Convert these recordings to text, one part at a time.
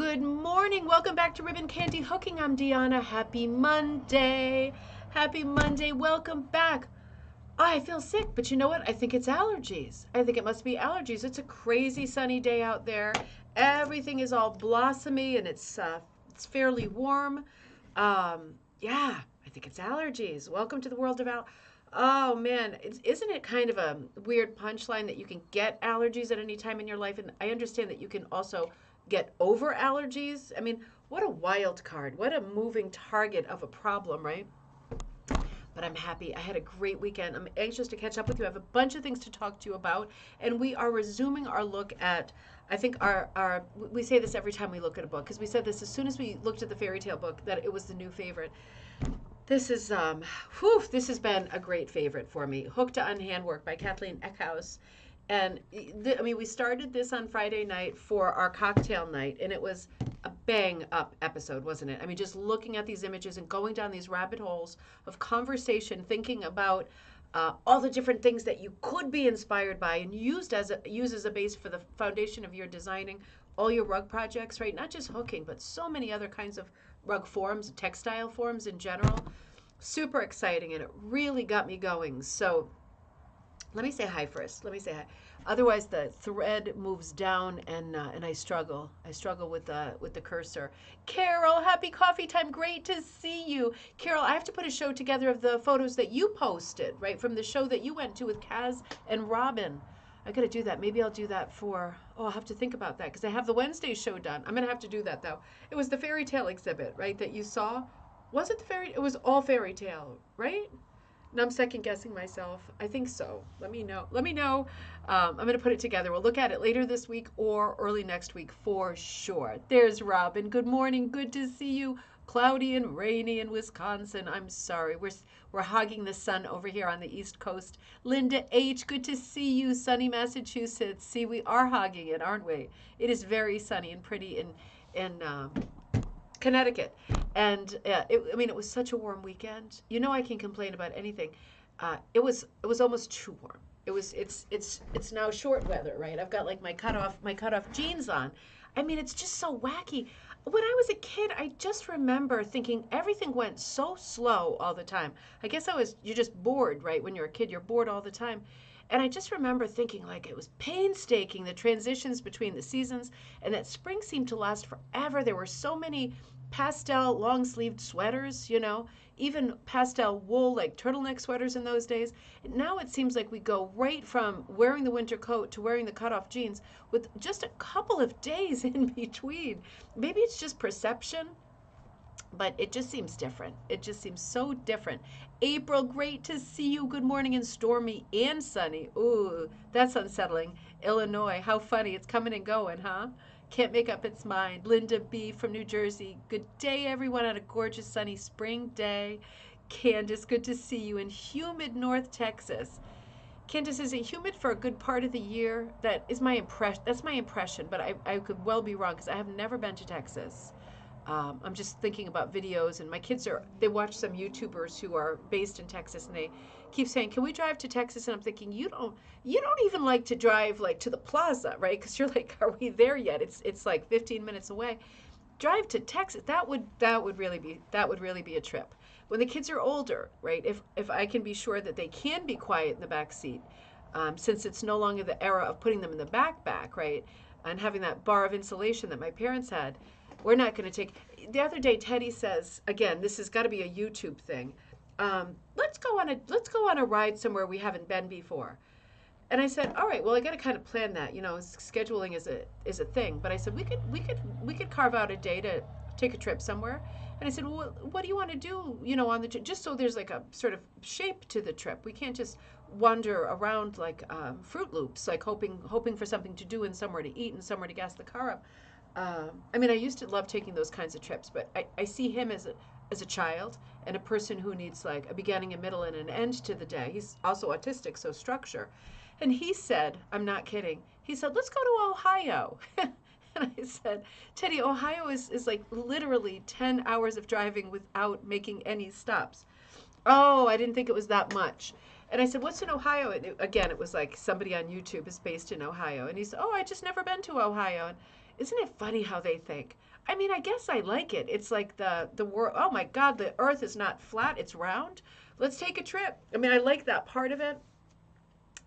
Good morning. Welcome back to Ribbon Candy Hooking. I'm Deanna. Happy Monday. Happy Monday. Welcome back. Oh, I feel sick, but you know what? I think it's allergies. I think it must be allergies. It's a crazy sunny day out there. Everything is all blossomy and it's fairly warm. Yeah, I think it's allergies. Welcome to the world of Oh man, isn't it kind of a weird punchline that you can get allergies at any time in your life? And I understand that you can also get over allergies. I mean, what a wild card. What a moving target of a problem, right? But I'm happy. I had a great weekend. I'm anxious to catch up with you. I have a bunch of things to talk to you about. And we are resuming our look at, I think we say this every time we look at a book, because we said this as soon as we looked at the fairy tale book, that it was the new favorite. This has been a great favorite for me. Hooked on Handwork by Kathleen Eckhaus. And we started this on Friday night for our cocktail night, and it was a bang up episode, wasn't it? I mean, just looking at these images and going down these rabbit holes of conversation, thinking about all the different things that you could be inspired by and use as a base for the foundation of your designing all your rug projects, right? Not just hooking, but so many other kinds of rug forms, textile forms in general. Super exciting, and it really got me going. So let me say hi first. Let me say hi. Otherwise, the thread moves down, and I struggle. I struggle with the cursor. Carol, happy coffee time. Great to see you, Carol. I have to put a show together of the photos that you posted, right, from the show that you went to with Kaz and Robin. I got to do that. Maybe I'll do that I'll have to think about that because I have the Wednesday show done. I'm going to have to do that, though. It was the fairy tale exhibit, right, that you saw. Was it it was all fairy tale, right? No, I'm second guessing myself. I think so. Let me know. Let me know. I'm going to put it together. We'll look at it later this week or early next week for sure. There's Robin. Good morning. Good to see you. Cloudy and rainy in Wisconsin. I'm sorry. We're hogging the sun over here on the East Coast. Linda H. Good to see you. Sunny Massachusetts. See, we are hogging it, aren't we? It is very sunny and pretty in Connecticut. And it was such a warm weekend. You know, I can complain about anything. It was almost too warm. It's now short weather, right? I've got like my cutoff jeans on. I mean, it's just so wacky. When I was a kid, I just remember thinking everything went so slow all the time. I guess you're just bored, right? When you're a kid, you're bored all the time. And I just remember thinking like it was painstaking, the transitions between the seasons, and that spring seemed to last forever. There were so many pastel long-sleeved sweaters, even pastel wool like turtleneck sweaters in those days. Now it seems like we go right from wearing the winter coat to wearing the cutoff jeans with just a couple of days in between. Maybe it's just perception, but it just seems different. It just seems so different. April, great to see you. Good morning and stormy and sunny. Ooh, that's unsettling. Illinois, how funny. It's coming and going, huh? Can't make up its mind. Linda B. from New Jersey. Good day, everyone, on a gorgeous sunny spring day. Candace, good to see you in humid North Texas. Candace, is it humid for a good part of the year? That's my impression, but I could well be wrong because I have never been to Texas. I'm just thinking about videos, and my kids they watch some YouTubers who are based in Texas, and they keep saying, "Can we drive to Texas?" And I'm thinking, you don't even like to drive like to the plaza, right? Because you're like, are we there yet? It's like 15 minutes away. Drive to Texas. That would really be a trip. When the kids are older, right? If I can be sure that they can be quiet in the back seat, since it's no longer the era of putting them in the backpack, right? And having that bar of insulation that my parents had. We're not going to take. The other day, Teddy says, again, this has got to be a YouTube thing. Let's go on a ride somewhere we haven't been before. And I said, all right, well, I got to kind of plan that. Scheduling is a thing. But I said we could carve out a day to take a trip somewhere. And I said, well, what do you want to do? On the trip, just so there's like a sort of shape to the trip. We can't just wander around like Fruit Loops, like hoping for something to do and somewhere to eat and somewhere to gas the car up. I used to love taking those kinds of trips, but I see him as a child and a person who needs like a beginning, a middle, and an end to the day. He's also autistic, so structure. And he said, I'm not kidding, he said, let's go to Ohio. And I said, Teddy, Ohio is like literally 10 hours of driving without making any stops. Oh, I didn't think it was that much. And I said, what's in Ohio? And again, it was like somebody on YouTube is based in Ohio. And he said, oh, I just never been to Ohio. And Isn't it funny how they think? I mean, I guess I like it. It's like the world. Oh my God, the Earth is not flat; it's round. Let's take a trip. I mean, I like that part of it.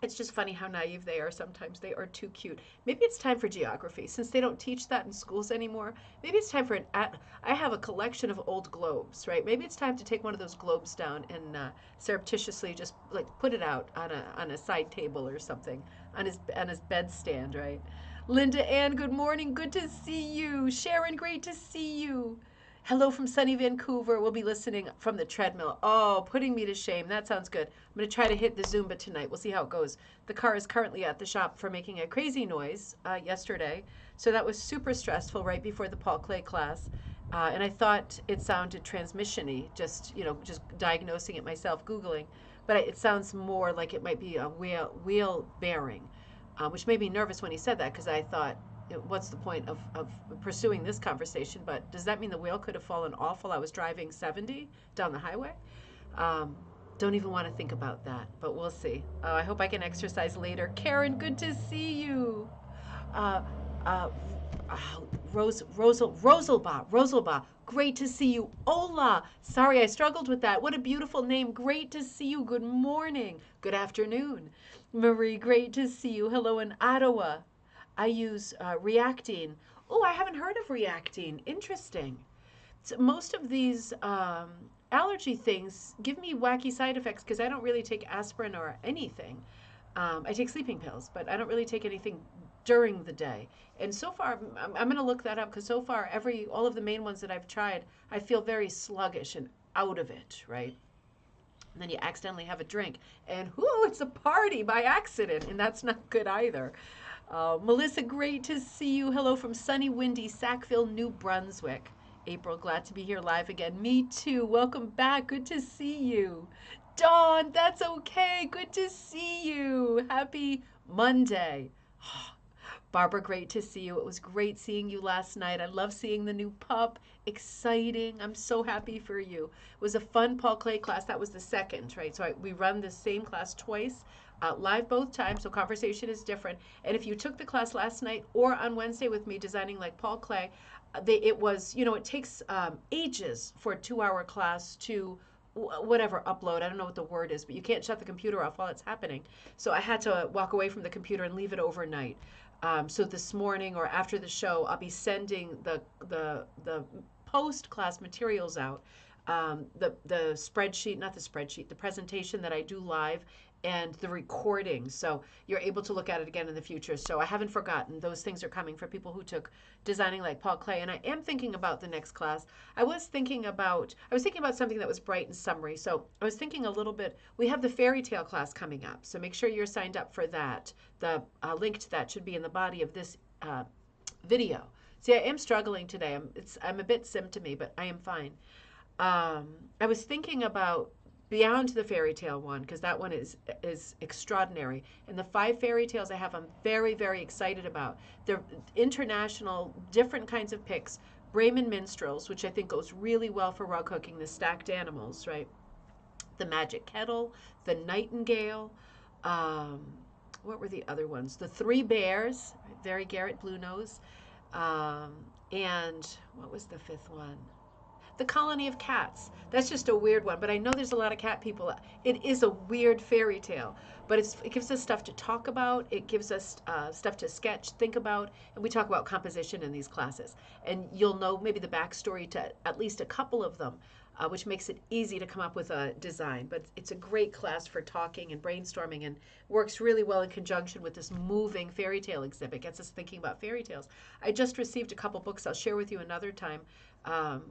It's just funny how naive they are sometimes. They are too cute. Maybe it's time for geography since they don't teach that in schools anymore. Maybe it's time for I have a collection of old globes, right? Maybe it's time to take one of those globes down and surreptitiously just like put it out on a side table or something on his bedstand, right? Linda Ann, good morning. Good to see you. Sharon, great to see you. Hello from sunny Vancouver. We'll be listening from the treadmill. Oh, putting me to shame. That sounds good. I'm going to try to hit the Zumba tonight. We'll see how it goes. The car is currently at the shop for making a crazy noise yesterday. So that was super stressful right before the Paul Klee class. And I thought it sounded transmission-y, just diagnosing it myself, Googling. But it sounds more like it might be a wheel bearing, which made me nervous when he said that because I thought, what's the point of pursuing this conversation? But does that mean the wheel could have fallen off while I was driving 70 down the highway? Um, don't even want to think about that, but we'll see. I hope I can exercise later. Karen, good to see you. Uh, uh, Rosalba, great to see you. Ola, sorry I struggled with that. What a beautiful name. Great to see you. Good morning. Good afternoon. Marie, great to see you. Hello in Ottawa. I use Reactine. Oh, I haven't heard of Reactine. Interesting. So most of these allergy things give me wacky side effects because I don't really take aspirin or anything. I take sleeping pills, but I don't really take anything during the day. And so far, I'm going to look that up because so far, all of the main ones that I've tried, I feel very sluggish and out of it, right? And then you accidentally have a drink, and whoo, it's a party by accident, and that's not good either. Melissa, great to see you. Hello from sunny, windy Sackville, New Brunswick. April, glad to be here live again. Me too. Welcome back. Good to see you. Dawn, that's okay. Good to see you. Happy Monday. Barbara, great to see you. It was great seeing you last night. I love seeing the new pup. Exciting. I'm so happy for you. It was a fun Paul Klee class. That was the second, right? So we run the same class twice, live both times, so conversation is different. And if you took the class last night or on Wednesday with me, Designing Like Paul Klee, it was, it takes ages for a 2-hour class to whatever upload. I don't know what the word is, but you can't shut the computer off while it's happening. So I had to walk away from the computer and leave it overnight. So this morning or after the show, I'll be sending the post class materials out. The spreadsheet, not the spreadsheet, the presentation that I do live and the recording. So you're able to look at it again in the future. So I haven't forgotten. Those things are coming for people who took Designing Like Paul Klee. And I am thinking about the next class. I was thinking about something that was bright and summery. So I was thinking a little bit, we have the fairy tale class coming up. So make sure you're signed up for that. The link to that should be in the body of this video. See, I am struggling today. I'm a bit symptomy, but I am fine. I was thinking about beyond the fairy tale one because that one is extraordinary, and the 5 fairy tales I have I'm very, very excited about. They're international, different kinds of picks. Bremen minstrels, which I think goes really well for rug hooking, the stacked animals, right? The magic kettle, the nightingale, what were the other ones? The 3 bears, very Garrett Bluenose, and what was the 5th one? The Colony of Cats. That's just a weird one, but I know there's a lot of cat people. It is a weird fairy tale, but it gives us stuff to talk about. It gives us stuff to sketch, think about, and we talk about composition in these classes. And you'll know maybe the backstory to at least a couple of them, which makes it easy to come up with a design. But it's a great class for talking and brainstorming and works really well in conjunction with this moving fairy tale exhibit. Gets us thinking about fairy tales. I just received a couple books I'll share with you another time.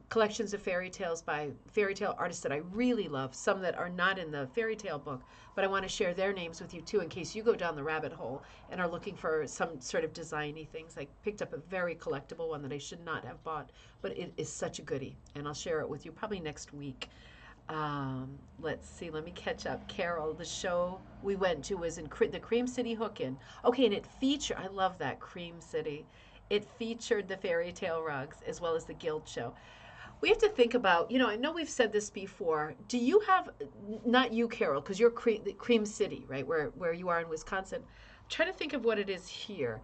Collections of fairy tales by fairy tale artists that I really love, some that are not in the fairy tale book, but I want to share their names with you too in case you go down the rabbit hole and are looking for some sort of designy things. I picked up a very collectible one that I should not have bought, but it is such a goodie, and I'll share it with you probably next week. Let's see, let me catch up. Carol, the show we went to was in the Cream City Hook-In. Okay, and it featured, I love that, Cream City. It featured the fairy tale rugs as well as the guild show. We have to think about, I know we've said this before. Do you have, not you, Carol, because you're Cream City, right, where you are in Wisconsin. I'm trying to think of what it is here.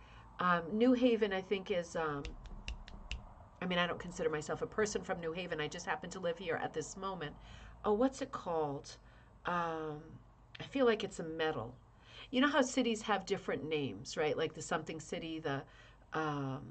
New Haven, I think, is, I mean, I don't consider myself a person from New Haven. I just happen to live here at this moment. Oh, what's it called? Um, I feel like it's a metal. You know how cities have different names, right? Like the something city, um,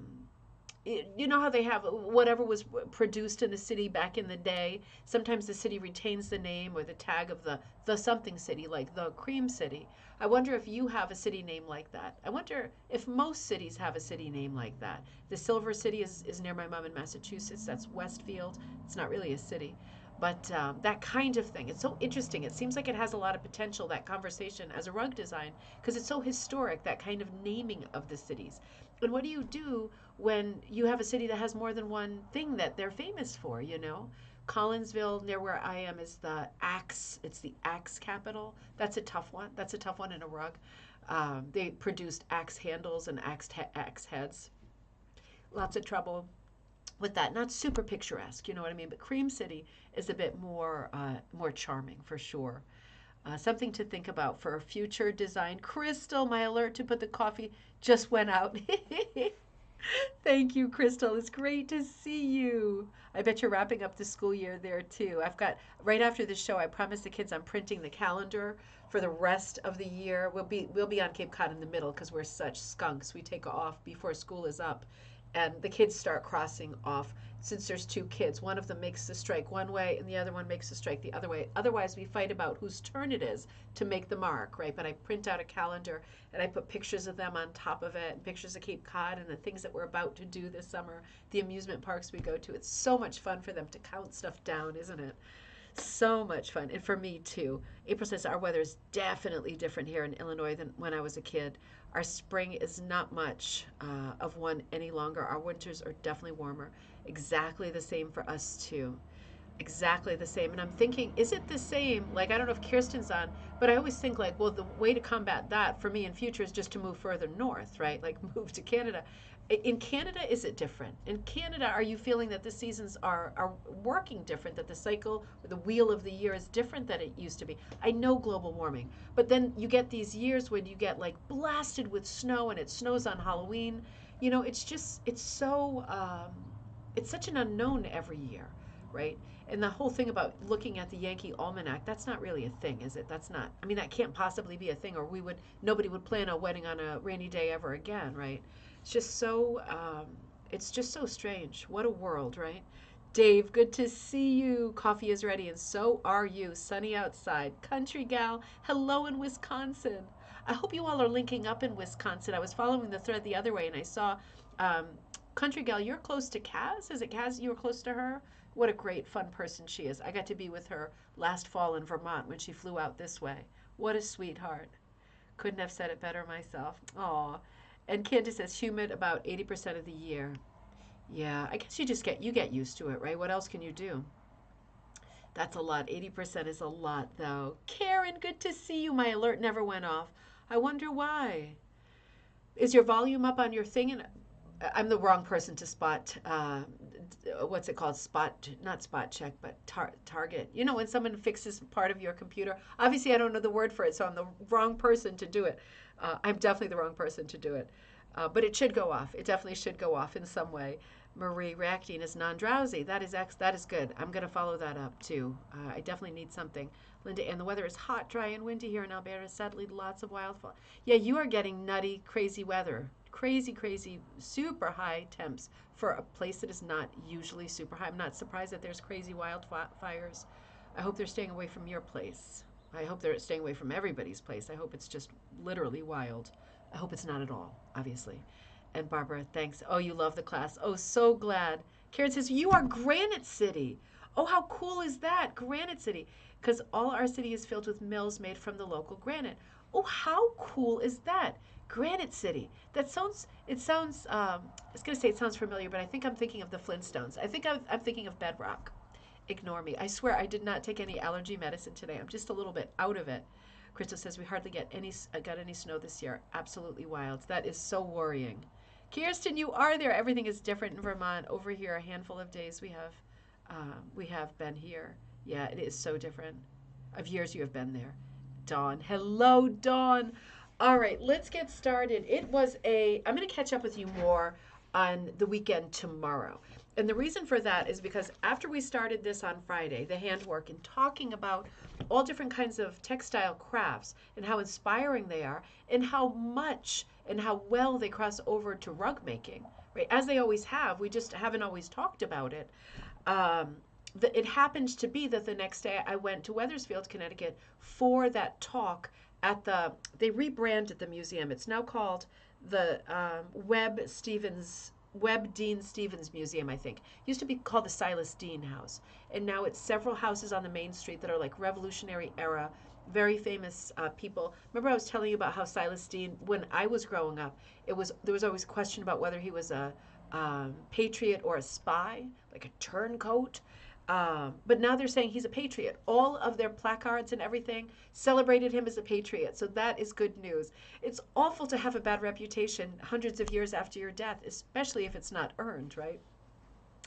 you know how they have whatever was produced in the city back in the day. Sometimes the city retains the name or the tag of the something city, like the cream city. I wonder if you have a city name like that. I wonder if most cities have a city name like that. The Silver City is near my mom in Massachusetts. That's Westfield. It's not really a city, but that kind of thing. It's so interesting. It seems like it has a lot of potential, that conversation as a rug design, because it's so historic, that kind of naming of the cities. And what do you do when you have a city that has more than one thing that they're famous for, you know? Collinsville, near where I am, is the axe. It's the axe capital. That's a tough one. That's a tough one in a rug. They produced axe handles and axe heads. Lots of trouble with that. Not super picturesque, you know what I mean? But Cream City is a bit more charming for sure. Something to think about for a future design. Crystal, my alert to put the coffee just went out. Thank you, Crystal. It's great to see you. I bet you're wrapping up the school year there too. I've got right after the show. I promised the kids I'm printing the calendar for the rest of the year. We'll be on Cape Cod in the middle because we're such skunks. We take off before school is up, and the kids start crossing off. Since there's two kids, one of them makes the strike one way and the other one makes the strike the other way. Otherwise, we fight about whose turn it is to make the mark, right? But I print out a calendar and I put pictures of them on top of it, and pictures of Cape Cod and the things that we're about to do this summer, the amusement parks we go to. It's so much fun for them to count stuff down, isn't it? So much fun. And for me too. April says our weather is definitely different here in Illinois than when I was a kid. Our spring is not much of one any longer. Our winters are definitely warmer. Exactly the same for us too. Exactly the same. And I'm thinking, is it the same? Like, I don't know if Kirsten's on, but I always think, like, well, the way to combat that for me in future is just to move further north, right? Like, move to Canada. In Canada, is it different? In Canada, are you feeling that the seasons are working different, that the cycle, or the wheel of the year is different than it used to be? I know global warming, but then you get these years when you get like blasted with snow and it snows on Halloween. You know, it's just, it's such an unknown every year, right? And the whole thing about looking at the Yankee Almanac, that's not really a thing, is it? That's not, I mean, that can't possibly be a thing, or nobody would plan a wedding on a rainy day ever again, right? It's just so, it's just so strange. What a world, right? Dave, good to see you. Coffee is ready, and so are you. Sunny outside. Country gal, hello in Wisconsin. I hope you all are linking up in Wisconsin. I was following the thread the other way, and I saw um, Country gal, you're close to Kaz. Is it Kaz? You were close to her? What a great, fun person she is. I got to be with her last fall in Vermont when she flew out this way. What a sweetheart. Couldn't have said it better myself. Aw. And Candace says humid about 80% of the year. Yeah, I guess you get used to it, right? What else can you do? That's a lot. 80% is a lot, though. Karen, good to see you. My alert never went off. I wonder why. Is your volume up on your thing? And I'm the wrong person to spot. What's it called? Not spot check, but target. You know, when someone fixes part of your computer. Obviously, I don't know the word for it, so I'm the wrong person to do it. I'm definitely the wrong person to do it. But it should go off. It definitely should go off in some way. Marie reacting is non-drowsy. That is good. I'm going to follow that up too. I definitely need something. Linda, and the weather is hot, dry, and windy here in Alberta. Sadly, lots of wildfire. Yeah, you are getting nutty, crazy weather. Crazy, crazy, super high temps for a place that is not usually super high. I'm not surprised that there's crazy wildfires. I hope they're staying away from your place. I hope they're staying away from everybody's place. I hope it's just literally wild. I hope it's not at all, obviously. And Barbara, thanks. Oh, you love the class. Oh, so glad. Karen says, you are Granite City. Oh, how cool is that? Granite City. Because all our city is filled with mills made from the local granite. Oh, how cool is that? Granite City. I was going to say it sounds familiar, but I think I'm thinking of the Flintstones. I think I'm thinking of Bedrock. Ignore me. I swear I did not take any allergy medicine today. I'm just a little bit out of it. Crystal says we hardly got any snow this year. Absolutely wild. That is so worrying. Kirsten, you are there. Everything is different in Vermont. Over here, a handful of days we have been here. Yeah, it is so different. Of years you have been there. Dawn. Hello, Dawn. All right, let's get started. I'm going to catch up with you more on the weekend tomorrow. And the reason for that is because after we started this on Friday, the handwork, and talking about all different kinds of textile crafts and how inspiring they are, and how much and how well they cross over to rug making, right? As they always have, we just haven't always talked about it. Um, it happened to be that the next day I went to Wethersfield, Connecticut for that talk at they rebranded the museum. It's now called the Webb Dean Stevens Museum, I think. It used to be called the Silas Dean House. And now it's several houses on the main street that are like Revolutionary era, very famous people. Remember I was telling you about how Silas Dean, when I was growing up, there was always a question about whether he was a patriot or a spy, like a turncoat. But now they're saying he's a patriot. All of their placards and everything celebrated him as a patriot. So that is good news. It's awful to have a bad reputation hundreds of years after your death, especially if it's not earned, right?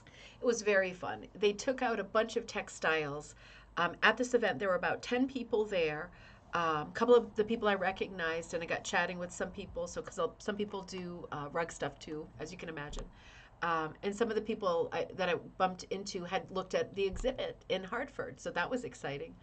It was very fun. They took out a bunch of textiles. At this event, there were about 10 people there. A couple of the people I recognized, and I got chatting with some people. So, because some people do rug stuff too, as you can imagine. And some of the people that I bumped into had looked at the exhibit in Hartford, so that was exciting.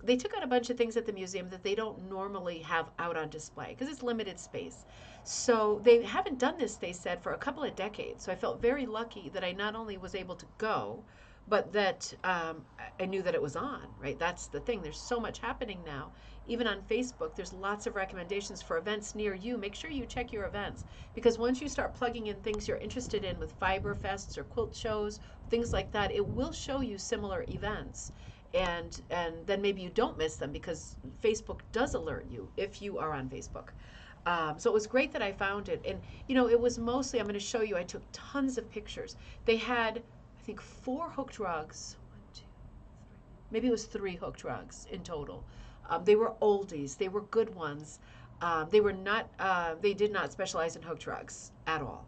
They took out a bunch of things at the museum that they don't normally have out on display because it's limited space. So they haven't done this, they said, for a couple of decades. So I felt very lucky that I not only was able to go, but that I knew that it was on, right? That's the thing. There's so much happening now. Even on Facebook, there's lots of recommendations for events near you. Make sure you check your events because once you start plugging in things you're interested in with fiber fests or quilt shows, things like that, it will show you similar events. And then maybe you don't miss them because Facebook does alert you if you are on Facebook. So it was great that I found it. And, it was mostly, I'm going to show you, I took tons of pictures. They had, I think, 4 hooked rugs. 1, 2, 3. Maybe it was 3 hooked rugs in total. They were oldies. They were good ones. They were not, they did not specialize in hooked rugs at all.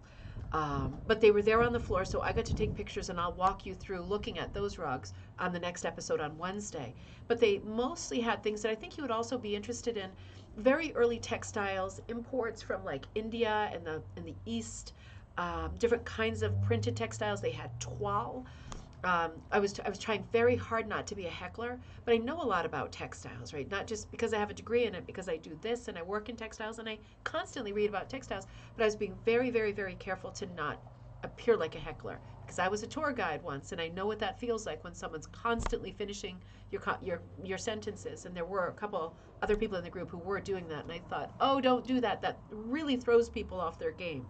But they were there on the floor, so I got to take pictures, and I'll walk you through looking at those rugs on the next episode on Wednesday. But they mostly had things that I think you would also be interested in. Very early textiles, imports from like India and the East, different kinds of printed textiles. They had toile. I was trying very hard not to be a heckler, but I know a lot about textiles, right? Not just because I have a degree in it, because I do this and I work in textiles and I constantly read about textiles, but I was being very, very, very careful to not appear like a heckler because I was a tour guide once and I know what that feels like when someone's constantly finishing your sentences. And there were a couple other people in the group who were doing that, and I thought, oh, don't do that. That really throws people off their game.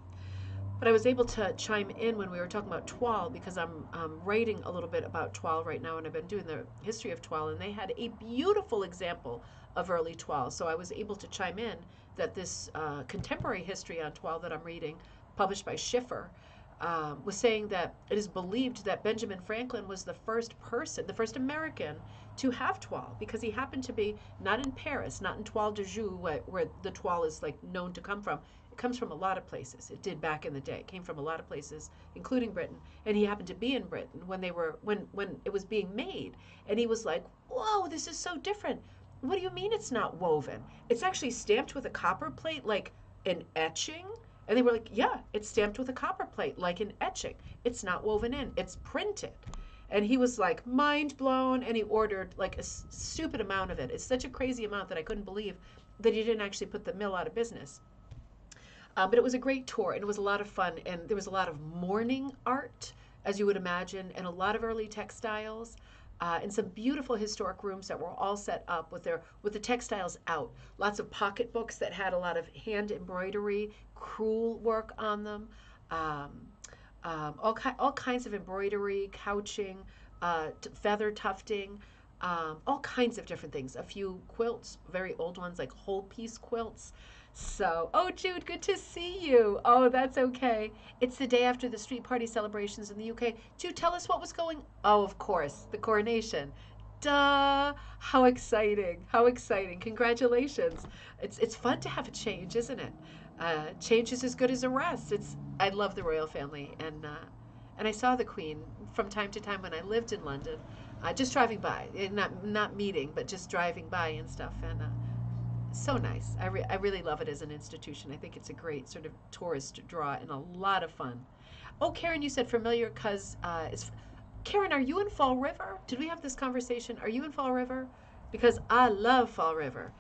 But I was able to chime in when we were talking about toile because I'm writing a little bit about toile right now, and I've been doing the history of toile, and they had a beautiful example of early toile. So I was able to chime in that this contemporary history on toile that I'm reading, published by Schiffer, was saying that it is believed that Benjamin Franklin was the first person, the first American to have toile, because he happened to be not in Paris, not in Toile de Joux, where the toile is like known to come from. It comes from a lot of places. It did back in the day. It came from a lot of places, including Britain. And he happened to be in Britain when when it was being made. And he was like, "Whoa, this is so different. What do you mean it's not woven? It's actually stamped with a copper plate, like an etching." And they were like, "Yeah, it's stamped with a copper plate, like an etching. It's not woven in. It's printed." And he was like mind blown, and he ordered like a stupid amount of it. It's such a crazy amount that I couldn't believe that he didn't actually put the mill out of business. But it was a great tour, and it was a lot of fun, and there was a lot of mourning art, as you would imagine, and a lot of early textiles, and some beautiful historic rooms that were all set up with the textiles out. Lots of pocketbooks that had a lot of hand embroidery, crewel work on them, all kinds of embroidery, couching, feather tufting. All kinds of different things. A few quilts, very old ones like whole piece quilts. So, oh, Jude, good to see you. Oh, that's okay. It's the day after the street party celebrations in the UK. Jude, tell us what was going. Oh, of course, the coronation. Duh! How exciting! How exciting! Congratulations. It's fun to have a change, isn't it? Change is as good as a rest. I love the royal family, and I saw the Queen from time to time when I lived in London, just driving by, not meeting, but just driving by and stuff, and So nice. I really love it as an institution. I think it's a great sort of tourist draw and a lot of fun. Oh, Karen, you said familiar because Karen, are you in Fall River? Did we have this conversation? Are you in Fall River? Because I love Fall River.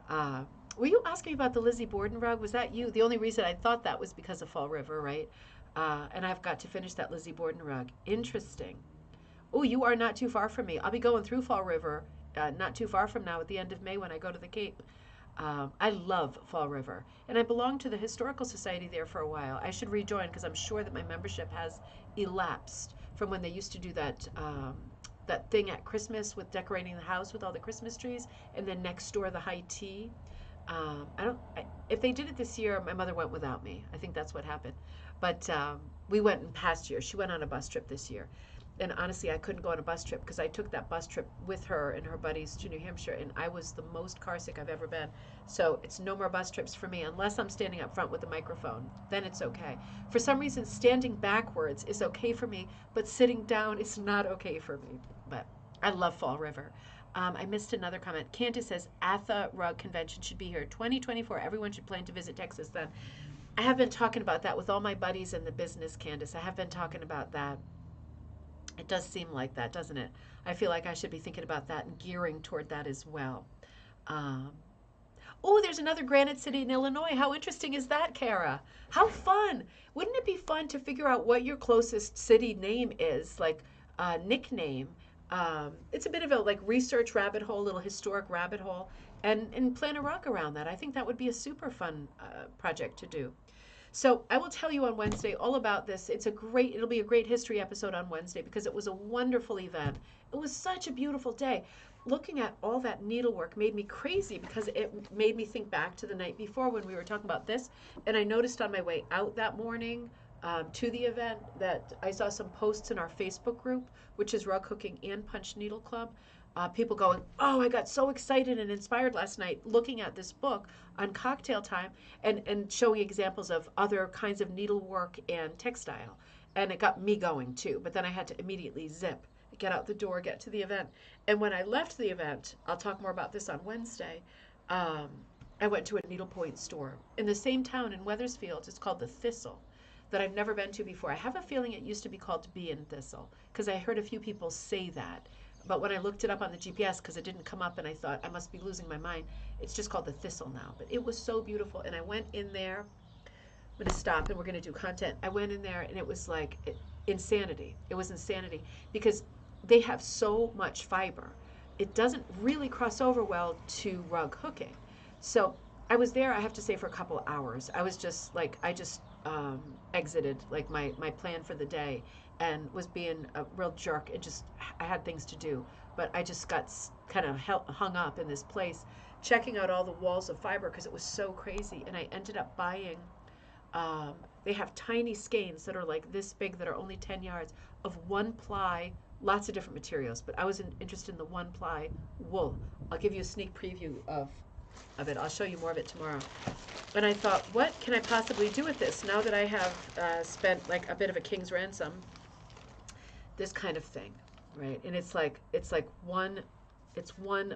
Uh, were you asking about the Lizzie Borden rug? Was that you? The only reason I thought that was because of Fall River, right? And I've got to finish that Lizzie Borden rug. Interesting. Oh, you are not too far from me. I'll be going through Fall River not too far from now at the end of May when I go to the Cape. I love Fall River, and I belonged to the Historical Society there for a while. I should rejoin because I'm sure that my membership has elapsed from when they used to do that thing at Christmas with decorating the house with all the Christmas trees, and then next door the high tea. If they did it this year, my mother went without me. I think that's what happened. But we went in past years. She went on a bus trip this year. And honestly, I couldn't go on a bus trip because I took that bus trip with her and her buddies to New Hampshire, and I was the most carsick I've ever been. So it's no more bus trips for me unless I'm standing up front with a microphone. Then it's okay. For some reason, standing backwards is okay for me, but sitting down is not okay for me. But I love Fall River. I missed another comment. Candace says, Atha Rug Convention should be here. 2024, everyone should plan to visit Texas then. I have been talking about that with all my buddies in the business, Candace. I have been talking about that. It does seem like that, doesn't it? I feel like I should be thinking about that and gearing toward that as well. Um, oh, there's another Granite City in Illinois. How interesting is that, Kara? How fun! Wouldn't it be fun to figure out what your closest city name is, like nickname? It's a bit of a like research rabbit hole, little historic rabbit hole, and plan a rug around that. I think that would be a super fun project to do. So I will tell you on Wednesday all about this. It'll be a great history episode on Wednesday because it was a wonderful event. It was such a beautiful day. Looking at all that needlework made me crazy because it made me think back to the night before when we were talking about this. And I noticed on my way out that morning to the event that I saw some posts in our Facebook group, which is Rug Hooking and Punch Needle Club. People going, oh, I got so excited and inspired last night looking at this book on cocktail time and showing examples of other kinds of needlework and textile. And it got me going too. But then I had to immediately zip, get out the door, get to the event. And when I left the event, I'll talk more about this on Wednesday, I went to a needlepoint store in the same town in Wethersfield. It's called the Thistle, that I've never been to before. I have a feeling it used to be called Bee and Thistle because I heard a few people say that. But when I looked it up on the GPS, because it didn't come up, and I thought I must be losing my mind, it's just called the Thistle now. But it was so beautiful, and I went in there. I'm going to stop, and we're going to do content. I went in there, and it was like insanity. It was insanity because they have so much fiber. It doesn't really cross over well to rug hooking. So I was there, I have to say, for a couple of hours. I was just like, I just exited like my plan for the day and was being a real jerk and just, I had things to do. But I just got kind of hung up in this place, checking out all the walls of fiber because it was so crazy. And I ended up buying, they have tiny skeins that are like this big that are only 10 yards of one ply, lots of different materials. But I was interested in the one ply wool. I'll give you a sneak preview of it. I'll show you more of it tomorrow. And I thought, what can I possibly do with this now that I have spent like a bit of a king's ransom? This kind of thing, right? And it's like one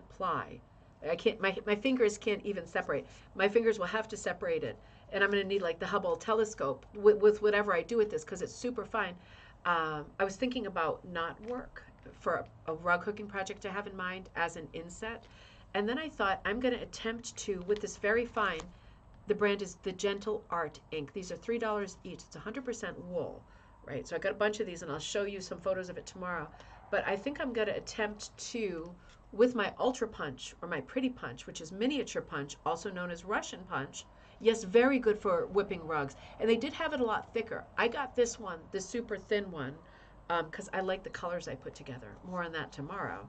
ply. I can't. My fingers can't even separate. My fingers will have to separate it, and I'm going to need like the Hubble telescope with whatever I do with this because it's super fine. I was thinking about knot work for a rug hooking project to have in mind as an inset. And then I thought I'm going to attempt to, with this very fine, the brand is the Gentle Art ink. These are $3 each. It's 100% wool, right? So I got a bunch of these and I'll show you some photos of it tomorrow. But I think I'm going to attempt to, with my Ultra Punch or my Pretty Punch, which is miniature punch, also known as Russian punch. Yes, very good for whipping rugs. And they did have it a lot thicker. I got this one, the super thin one, because I like the colors I put together. More on that tomorrow.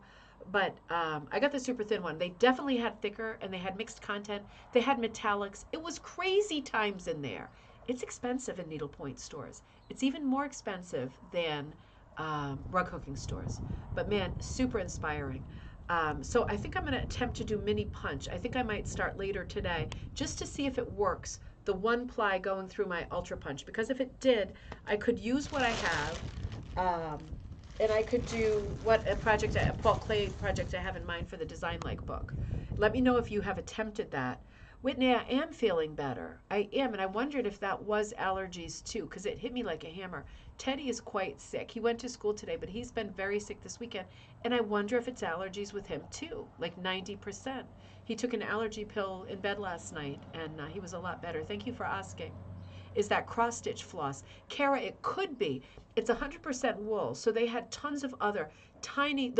But I got the super thin one. They definitely had thicker and they had mixed content. They had metallics. It was crazy times in there. It's expensive in needlepoint stores. It's even more expensive than rug hooking stores. But man, super inspiring. So I think I'm going to attempt to do mini punch. I think I might start later today just to see if it works, the one ply going through my Ultra Punch. Because if it did, I could use what I have and I could do Paul Klee project I have in mind for the Design Like book. Let me know if you have attempted that. Whitney, I am feeling better. I am, and I wondered if that was allergies too, because it hit me like a hammer. Teddy is quite sick. He went to school today, but he's been very sick this weekend, and I wonder if it's allergies with him too, like 90%. He took an allergy pill in bed last night, and he was a lot better. Thank you for asking. Is that cross stitch floss? Kara, it could be. It's 100% wool, so they had tons of other tiny.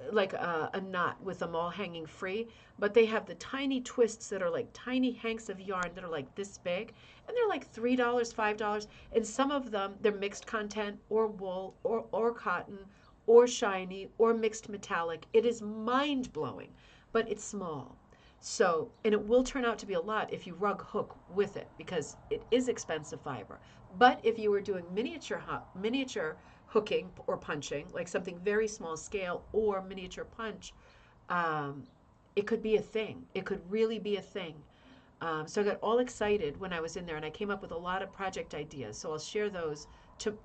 Like a knot with them all hanging free, but they have the tiny twists that are like tiny hanks of yarn that are like this big, and they're like $3, $5, and some of them they're mixed content or wool or cotton or shiny or mixed metallic. It is mind blowing, but it's small. So, and it will turn out to be a lot if you rug hook with it because it is expensive fiber. But if you were doing miniature hooking or punching, like something very small scale or miniature punch, it could be a thing. It could really be a thing. So I got all excited when I was in there, and I came up with a lot of project ideas. So I'll share those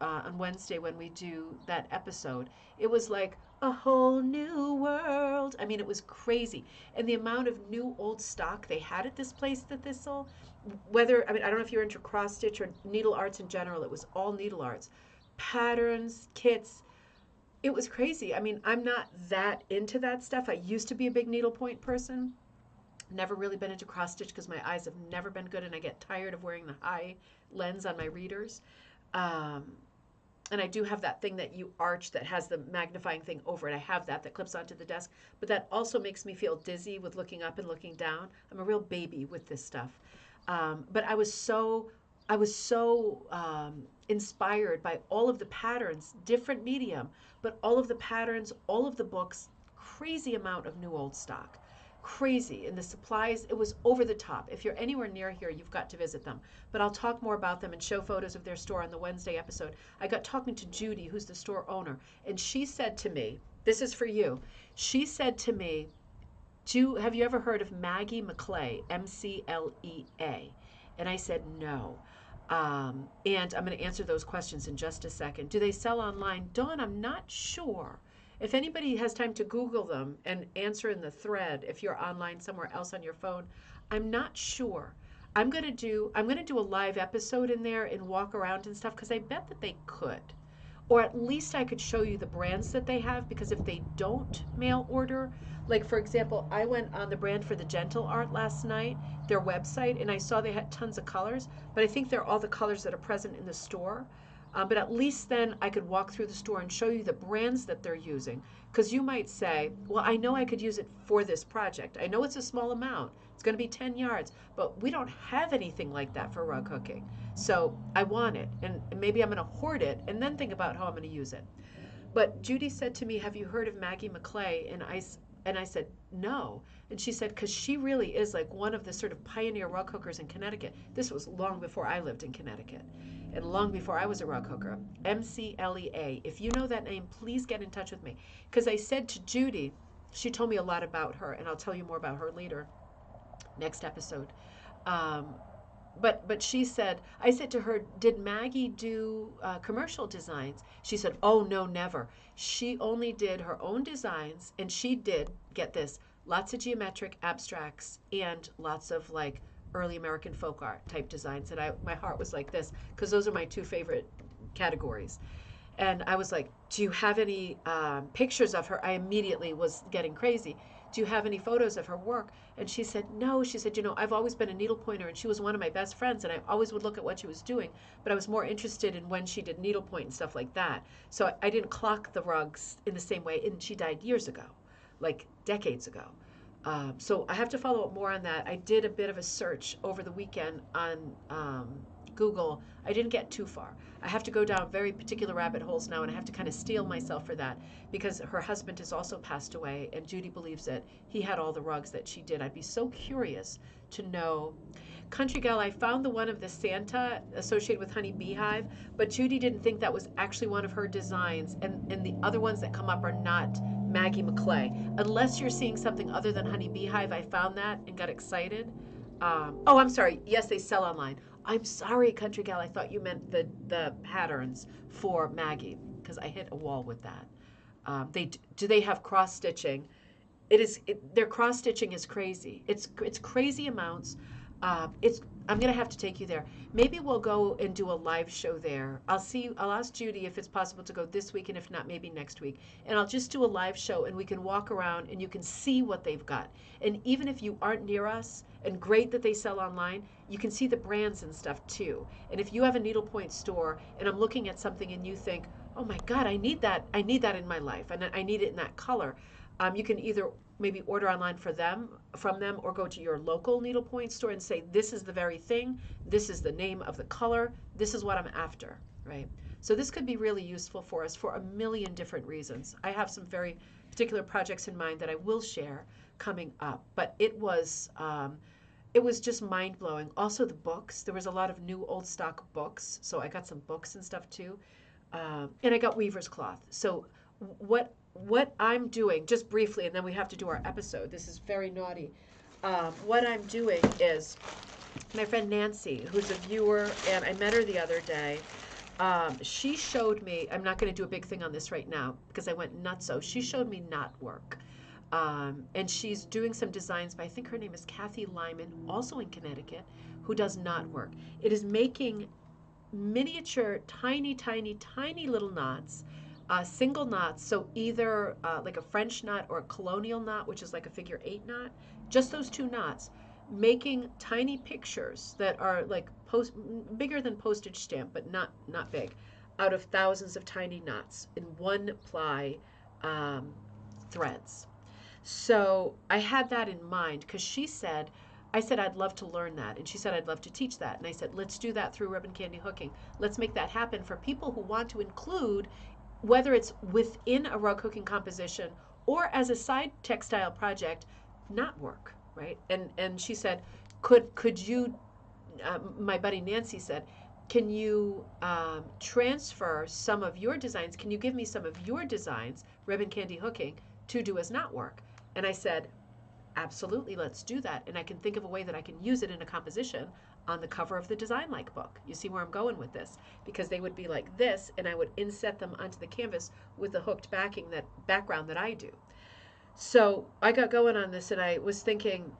on Wednesday when we do that episode. It was like a whole new world. I mean, it was crazy. And the amount of new old stock they had at this place that this sold, I mean, I don't know if you're into cross stitch or needle arts in general, it was all needle arts. Patterns, kits, it was crazy. I mean, I'm not that into that stuff. I used to be a big needlepoint person. Never really been into cross stitch because my eyes have never been good and I get tired of wearing the high lens on my readers. Um, and I do have that thing that you arch that has the magnifying thing over it. I have that clips onto the desk, but that also makes me feel dizzy with looking up and looking down. I'm a real baby with this stuff. But I was so inspired by all of the patterns, different medium, but all of the patterns, all of the books, crazy amount of new old stock. Crazy. And the supplies, it was over the top. If you're anywhere near here, you've got to visit them. But I'll talk more about them and show photos of their store on the Wednesday episode. I got talking to Judy, who's the store owner, and she said to me, this is for you. She said to me, have you ever heard of Maggie McClea, MCLEA? And I said, no. And I'm going to answer those questions in just a second. Do they sell online? Dawn, I'm not sure. If anybody has time to Google them and answer in the thread, if you're online somewhere else on your phone, I'm not sure. I'm going to do a live episode in there and walk around and stuff because I bet that they could. Or at least I could show you the brands that they have, because if they don't mail order, like for example, I went on the brand for the Gentle Art last night, their website, and I saw they had tons of colors, but I think they're all the colors that are present in the store. But at least then I could walk through the store and show you the brands that they're using. Because you might say, well, I know I could use it for this project. I know it's a small amount. It's going to be 10 yards, but we don't have anything like that for rug hooking. So I want it, and maybe I'm going to hoard it and then think about how I'm going to use it. But Judy said to me, have you heard of Maggie McClea? And I said, no. And she said, because she really is like one of the sort of pioneer rug hookers in Connecticut. This was long before I lived in Connecticut and long before I was a rug hooker. MCLEA. If you know that name, please get in touch with me. Because I said to Judy, she told me a lot about her, and I'll tell you more about her later, next episode. But she said, I said to her, did Maggie do commercial designs? She said, oh, no, never. She only did her own designs, and she did, get this, lots of geometric abstracts and lots of like early American folk art type designs. And my heart was like this, because those are my two favorite categories. And I was like, do you have any pictures of her? I immediately was getting crazy. Do you have any photos of her work? And she said, no. She said, I've always been a needle pointer, and she was one of my best friends, and I always would look at what she was doing, but I was more interested in when she did needlepoint and stuff like that. So I didn't clock the rugs in the same way, and she died years ago, like decades ago. So I have to follow up more on that. I did a bit of a search over the weekend on Google. I didn't get too far. I have to go down very particular rabbit holes now, and I have to kind of steel myself for that, because her husband has also passed away, and Judy believes that he had all the rugs that she did. I'd be so curious to know. Country Gal, I found the one of the Santa associated with Honey Beehive, but Judy didn't think that was actually one of her designs, and the other ones that come up are not Maggie McClea. Unless you're seeing something other than Honey Beehive, I found that and got excited. Oh, I'm sorry. Yes, they sell online. I'm sorry, Country Gal. I thought you meant the patterns for Maggie because I hit a wall with that. Do they have cross stitching? Their cross stitching is crazy. It's crazy amounts. It's I'm gonna have to take you there. Maybe we'll go and do a live show there. I'll ask Judy if it's possible to go this week, and if not, maybe next week. And I'll just do a live show, and we can walk around, and you can see what they've got. And even if you aren't near us, and great that they sell online, you can see the brands and stuff too. And if you have a needlepoint store, and I'm looking at something, and you think, oh my God, I need that. I need that in my life, and I need it in that color. You can either maybe order online from them, or go to your local needlepoint store and say, this is the very thing, this is the name of the color, this is what I'm after, right? So this could be really useful for us for a million different reasons. I have some very particular projects in mind that I will share coming up, but it was just mind blowing. Also the books, there was a lot of new old stock books, so I got some books and stuff too, and I got weaver's cloth. So what I'm doing, just briefly, and then we have to do our episode. This is very naughty. What I'm doing is, my friend Nancy, who's a viewer, and I met her the other day, she showed me, I'm not going to do a big thing on this right now because I went nutso. She showed me knot work. And she's doing some designs by, I think her name is Kathy Lyman, also in Connecticut, who does knot work. It is making miniature, tiny, tiny, tiny little knots. Single knots, so either like a French knot or a colonial knot, which is like a figure 8 knot, just those two knots, making tiny pictures that are like bigger than postage stamp, but not big, out of thousands of tiny knots in one ply threads. So I had that in mind because I said, I'd love to learn that. And she said, I'd love to teach that. And I said, let's do that through ribbon candy hooking. Let's make that happen for people who want to include, whether it's within a rug hooking composition or as a side textile project, knot work, right? And she said, could you, my buddy Nancy said, can you transfer some of your designs? Can you give me some of your designs, ribbon candy hooking, to do as knot work? And I said, absolutely, let's do that. And I can think of a way that I can use it in a composition on the cover of the Design Like book. You see where I'm going with this? Because they would be like this, and I would inset them onto the canvas with the hooked background that I do. So I got going on this, and I was thinking,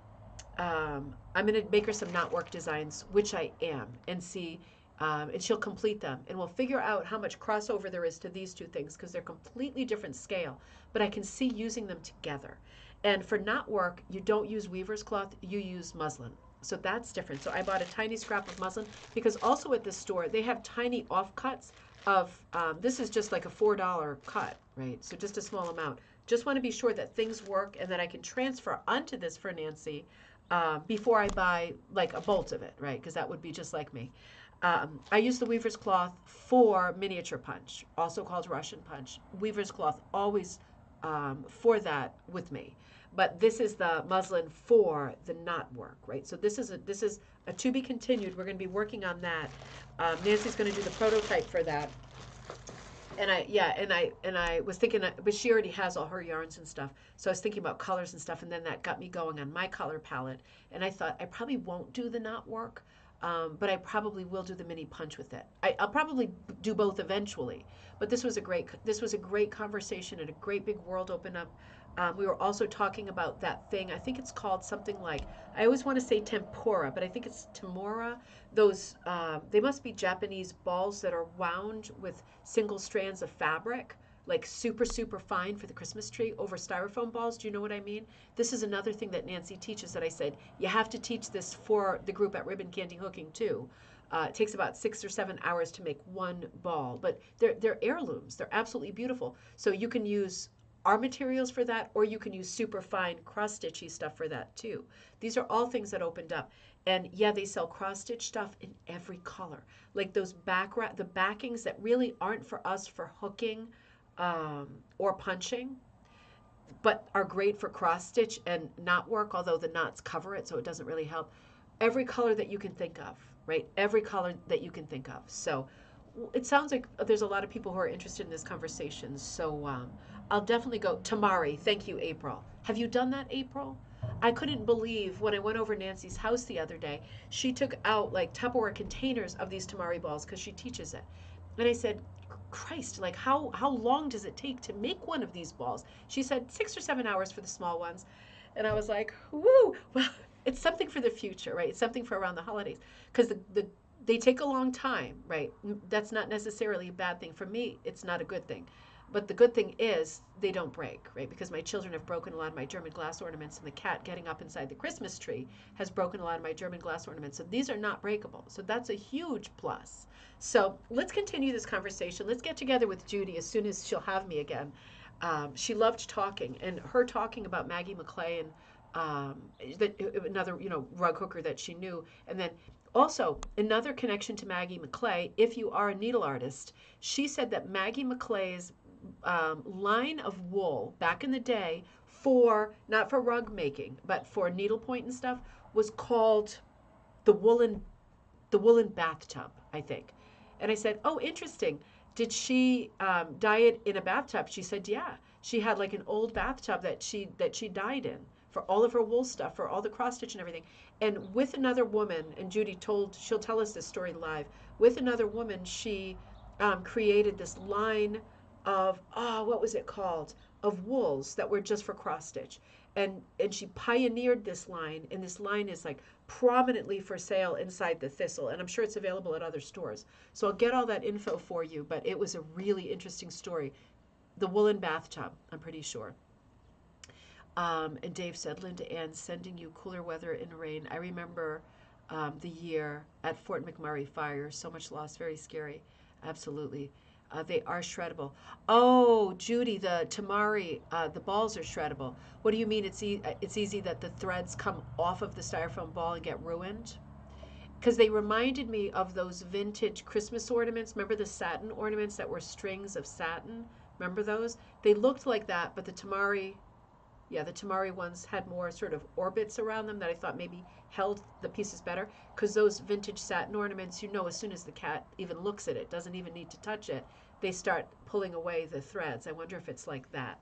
I'm going to make her some knotwork designs, which I am, and see, and she'll complete them, and we'll figure out how much crossover there is to these two things because they're completely different scale, but I can see using them together. And for knotwork, you don't use weaver's cloth, you use muslin. So that's different. So I bought a tiny scrap of muslin because also at this store, they have tiny offcuts of, this is just like a $4 cut, right? So just a small amount. Just want to be sure that things work and that I can transfer onto this for Nancy before I buy like a bolt of it, right? Because that would be just like me. I use the weaver's cloth for miniature punch, also called Russian punch. Weaver's cloth always for that with me. But this is the muslin for the knot work, right? So this is a to be continued. We're going to be working on that. Nancy's going to do the prototype for that. And I was thinking, but she already has all her yarns and stuff. So I was thinking about colors and stuff, and then that got me going on my color palette. And I thought I probably won't do the knot work, but I probably will do the mini punch with it. I'll probably do both eventually. But this was a great conversation and a great big world open up. We were also talking about that thing. I think it's called something like, I always want to say tempura, but I think it's temura. Those, they must be Japanese balls that are wound with single strands of fabric, like super, super fine for the Christmas tree over styrofoam balls. Do you know what I mean? This is another thing that Nancy teaches that I said, you have to teach this for the group at Ribbon Candy Hooking too. It takes about 6 or 7 hours to make one ball, but they're heirlooms. They're absolutely beautiful. So you can use our materials for that, or you can use super fine cross-stitchy stuff for that too. These are all things that opened up. And yeah, they sell cross-stitch stuff in every color. Like those the backings that really aren't for us for hooking or punching, but are great for cross-stitch and knot work, although the knots cover it, so it doesn't really help. Every color that you can think of, right? Every color that you can think of. So it sounds like there's a lot of people who are interested in this conversation. So I'll definitely go. Tamari, thank you, April. Have you done that, April? I couldn't believe when I went over Nancy's house the other day, she took out like Tupperware containers of these tamari balls because she teaches it. And I said, Christ, like how long does it take to make one of these balls? She said 6 or 7 hours for the small ones. And I was like, woo, well, it's something for the future, right? It's something for around the holidays. Because they take a long time, right? That's not necessarily a bad thing. For me, it's not a good thing. But the good thing is they don't break, right? Because my children have broken a lot of my German glass ornaments, and the cat getting up inside the Christmas tree has broken a lot of my German glass ornaments. So these are not breakable. So that's a huge plus. So let's continue this conversation. Let's get together with Judy as soon as she'll have me again. She loved talking, and her talking about Maggie McClay and that another rug hooker that she knew, and then also another connection to Maggie McClay. If you are a needle artist, she said that Maggie McClay's line of wool back in the day for not for rug making but for needlepoint and stuff was called the woolen bathtub, I think. And I said, oh, interesting. Did she dye it in a bathtub? She said, yeah. She had like an old bathtub that she dyed in for all of her wool stuff, for all the cross stitch and everything. And with another woman, and she'll tell us this story live. With another woman, she created this line of what was it called? Of wools that were just for cross stitch. And she pioneered this line, and this line is like prominently for sale inside the Thistle, and I'm sure it's available at other stores. So I'll get all that info for you, but it was a really interesting story. The woolen bathtub, I'm pretty sure. And Dave said, Linda Ann, sending you cooler weather and rain. I remember the year at Fort McMurray fire. So much loss, very scary. Absolutely. They are shreddable. Oh, Judy, the tamari, the balls are shreddable. What do you mean it's easy that the threads come off of the styrofoam ball and get ruined? Because they reminded me of those vintage Christmas ornaments. Remember the satin ornaments that were strings of satin? Remember those? They looked like that, but the tamari ones had more sort of orbits around them that I thought maybe held the pieces better. Because those vintage satin ornaments, as soon as the cat even looks at it, doesn't even need to touch it, they start pulling away the threads. I wonder if it's like that.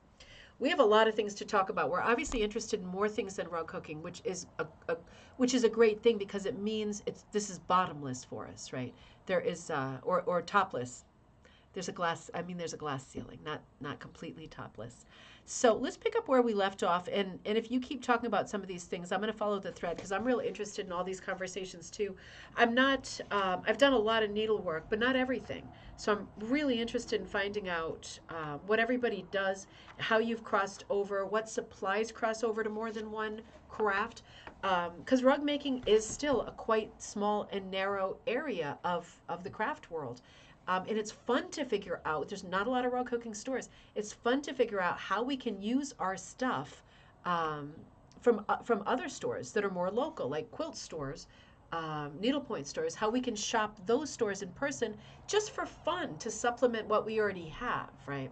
We have a lot of things to talk about. We're obviously interested in more things than rug hooking, which is a great thing because it means this is bottomless for us, right? There is or topless. There's a glass ceiling, not completely topless. So let's pick up where we left off, and if you keep talking about some of these things, I'm going to follow the thread because I'm really interested in all these conversations too. I've done a lot of needlework, but not everything. So I'm really interested in finding out what everybody does, how you've crossed over, what supplies cross over to more than one craft. Because rug making is still a quite small and narrow area of the craft world. And it's fun to figure out. There's not a lot of rug hooking stores. It's fun to figure out how we can use our stuff from other stores that are more local, like quilt stores, needlepoint stores. How we can shop those stores in person just for fun to supplement what we already have, right?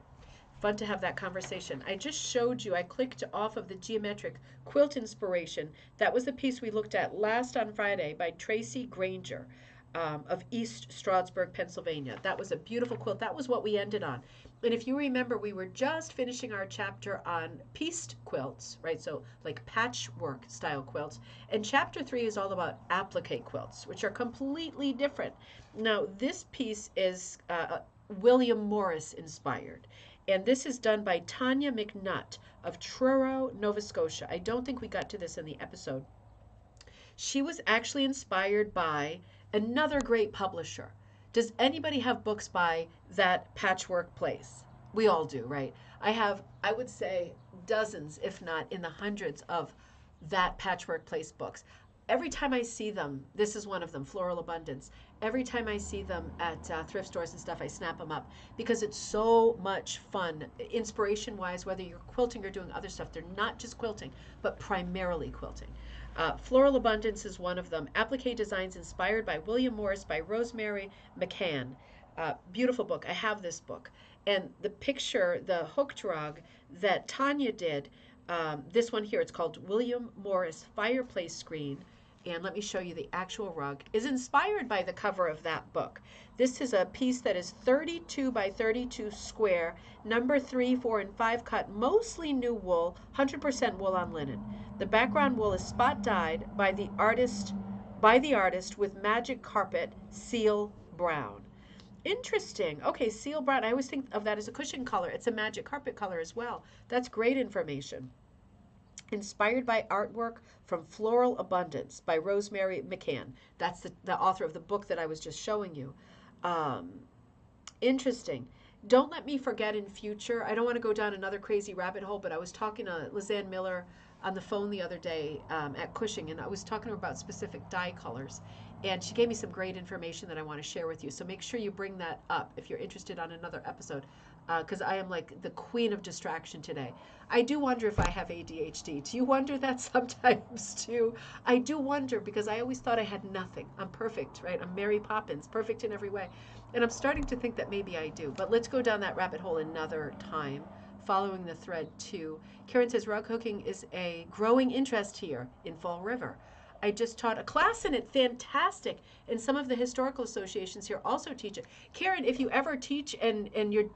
Fun to have that conversation. I just showed you. I clicked off of the geometric quilt inspiration. That was the piece we looked at last on Friday by Tracy Granger. Of East Stroudsburg, Pennsylvania. That was a beautiful quilt. That was what we ended on. And if you remember, we were just finishing our chapter on pieced quilts, right? So like patchwork style quilts. And chapter 3 is all about applique quilts, which are completely different. Now, this piece is William Morris inspired. And this is done by Tanya McNutt of Truro, Nova Scotia. I don't think we got to this in the episode. She was actually inspired by another great publisher. Does anybody have books by that patchwork place? We all do, right? I would say dozens, if not in the hundreds of that patchwork place books. Every time I see them, this is one of them, Floral Abundance. Every time I see them at thrift stores and stuff, I snap them up because it's so much fun, inspiration-wise, whether you're quilting or doing other stuff. They're not just quilting, but primarily quilting. Floral Abundance is one of them. Applique Designs inspired by William Morris by Rosemary McCann. Beautiful book. I have this book. And the picture, the hooked rug that Tanya did, this one here, it's called William Morris Fireplace Screen. and let me show you the actual rug, is inspired by the cover of that book. This is a piece that is 32 by 32 square, number 3, 4, and 5 cut, mostly new wool, 100% wool on linen. The background wool is spot dyed by the artist with magic carpet, seal brown. Interesting. Okay, seal brown. I always think of that as a cushion color. It's a magic carpet color as well. That's great information. Inspired by artwork from Floral Abundance by Rosemary McCann. That's the author of the book that I was just showing you. Um, Interesting. Don't let me forget in future. I don't want to go down another crazy rabbit hole, but I was talking to Lizanne Miller on the phone the other day at Cushing, and I was talking to her about specific dye colors. And she gave me some great information that I want to share with you. So make sure you bring that up if you're interested on another episode, because I am like the queen of distraction today. I do wonder if I have ADHD. Do you wonder that sometimes too? I do wonder because I always thought I had nothing. I'm perfect, right? I'm Mary Poppins, perfect in every way. And I'm starting to think that maybe I do. But let's go down that rabbit hole another time, following the thread too. Karen says rug hooking is a growing interest here in Fall River. I just taught a class in it, fantastic. And some of the historical associations here also teach it. Karen, if you ever teach and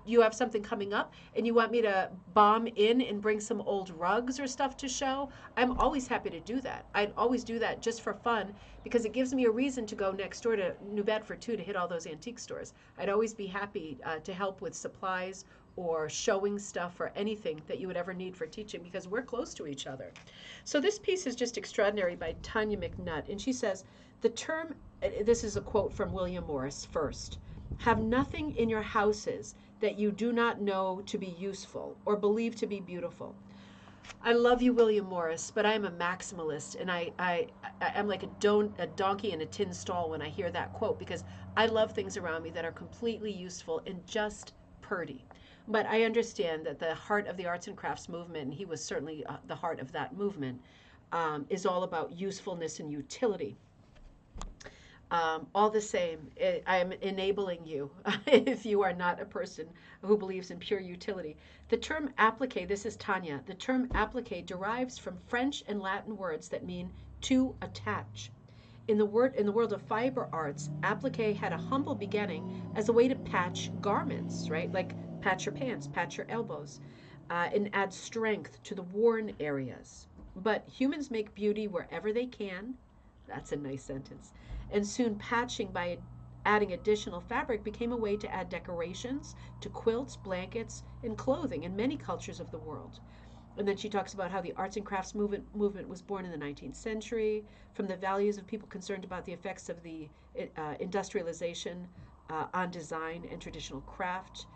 you have something coming up and you want me to bomb in and bring some old rugs or stuff to show, I'm always happy to do that. I'd always do that just for fun because it gives me a reason to go next door to New Bedford too to hit all those antique stores. I'd always be happy to help with supplies or showing stuff or anything that you would ever need for teaching because we're close to each other. So this piece is just extraordinary by Tanya McNutt, and she says, the term, this is a quote from William Morris first, have nothing in your houses that you do not know to be useful or believe to be beautiful. I love you, William Morris, but I'm a maximalist, and I'm like a donkey in a tin stall when I hear that quote because I love things around me that are completely useful and just purdy. But I understand that the heart of the arts and crafts movement, and he was certainly the heart of that movement, is all about usefulness and utility. All the same, I am enabling you if you are not a person who believes in pure utility. The term applique, this is Tanya, the term applique derives from French and Latin words that mean to attach. In the world of fiber arts, applique had a humble beginning as a way to patch garments, right? Like patch your pants, patch your elbows, and add strength to the worn areas. But humans make beauty wherever they can. That's a nice sentence. And soon patching by adding additional fabric became a way to add decorations to quilts, blankets, and clothing in many cultures of the world. And then she talks about how the arts and crafts movement was born in the 19th century from the values of people concerned about the effects of the industrialization on design and traditional craft.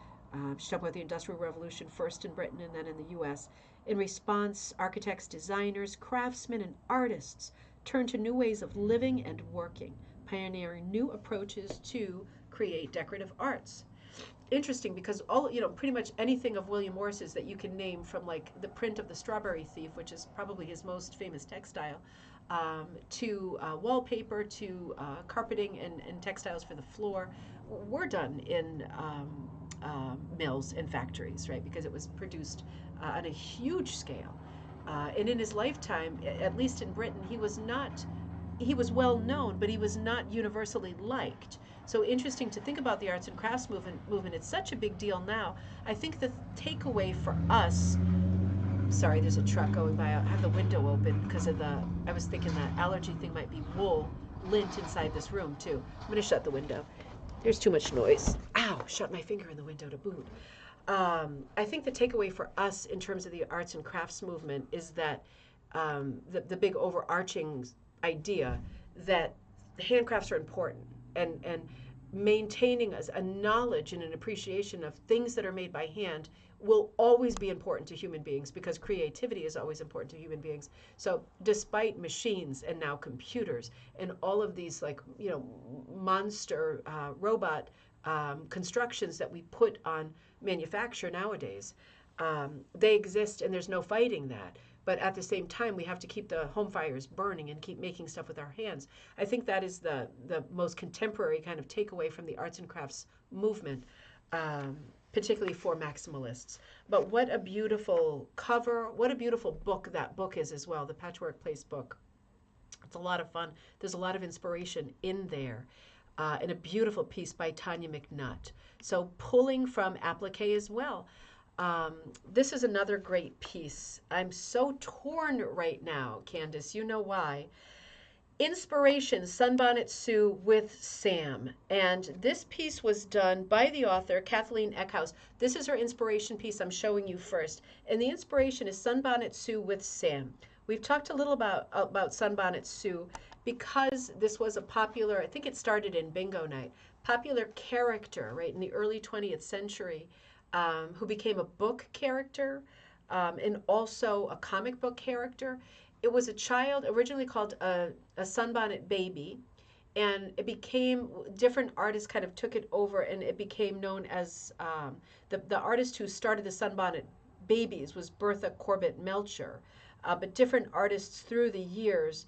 She talked about the Industrial Revolution first in Britain and then in the U.S. In response, architects, designers, craftsmen, and artists turned to new ways of living and working, pioneering new approaches to create decorative arts. Interesting because pretty much anything of William Morris's that you can name, from like the print of the Strawberry Thief, which is probably his most famous textile, to wallpaper, to carpeting and textiles for the floor, were done in mills and factories, right? Because it was produced on a huge scale. And in his lifetime, at least in Britain, he was well known, but he was not universally liked. So interesting to think about the arts and crafts movement. It's such a big deal now. I think the takeaway for us, sorry, there's a truck going by. I have the window open because I was thinking that allergy thing might be wool lint inside this room too. I'm going to shut the window. There's too much noise. Ow, shut my finger in the window to boot. I think the takeaway for us in terms of the arts and crafts movement is that the big overarching idea that handcrafts are important, and maintaining a knowledge and an appreciation of things that are made by hand will always be important to human beings because creativity is always important to human beings. So despite machines and now computers and all of these monster robot constructions that we put on manufacture nowadays, they exist and there's no fighting that. But at the same time, we have to keep the home fires burning and keep making stuff with our hands. I think that is the most contemporary kind of takeaway from the arts and crafts movement, particularly for maximalists. But what a beautiful cover, what a beautiful book that book is as well, the Patchwork Place book. It's a lot of fun. There's a lot of inspiration in there. And a beautiful piece by Tanya McNutt. So pulling from applique as well. Um, this is another great piece. I'm so torn right now, Candace. You know why. Inspiration, Sunbonnet Sue with Sam. And this piece was done by the author, Kathleen Eckhaus. This is her inspiration piece I'm showing you first. And the inspiration is Sunbonnet Sue with Sam. We've talked a little about Sunbonnet Sue because this was a popular, I think it started in Bingo Night, popular character, right, in the early 20th century, who became a book character and also a comic book character. It was a child originally called a sunbonnet baby, and it became, different artists kind of took it over, and it became known as the artist who started the sunbonnet babies was Bertha Corbett Melcher. But different artists through the years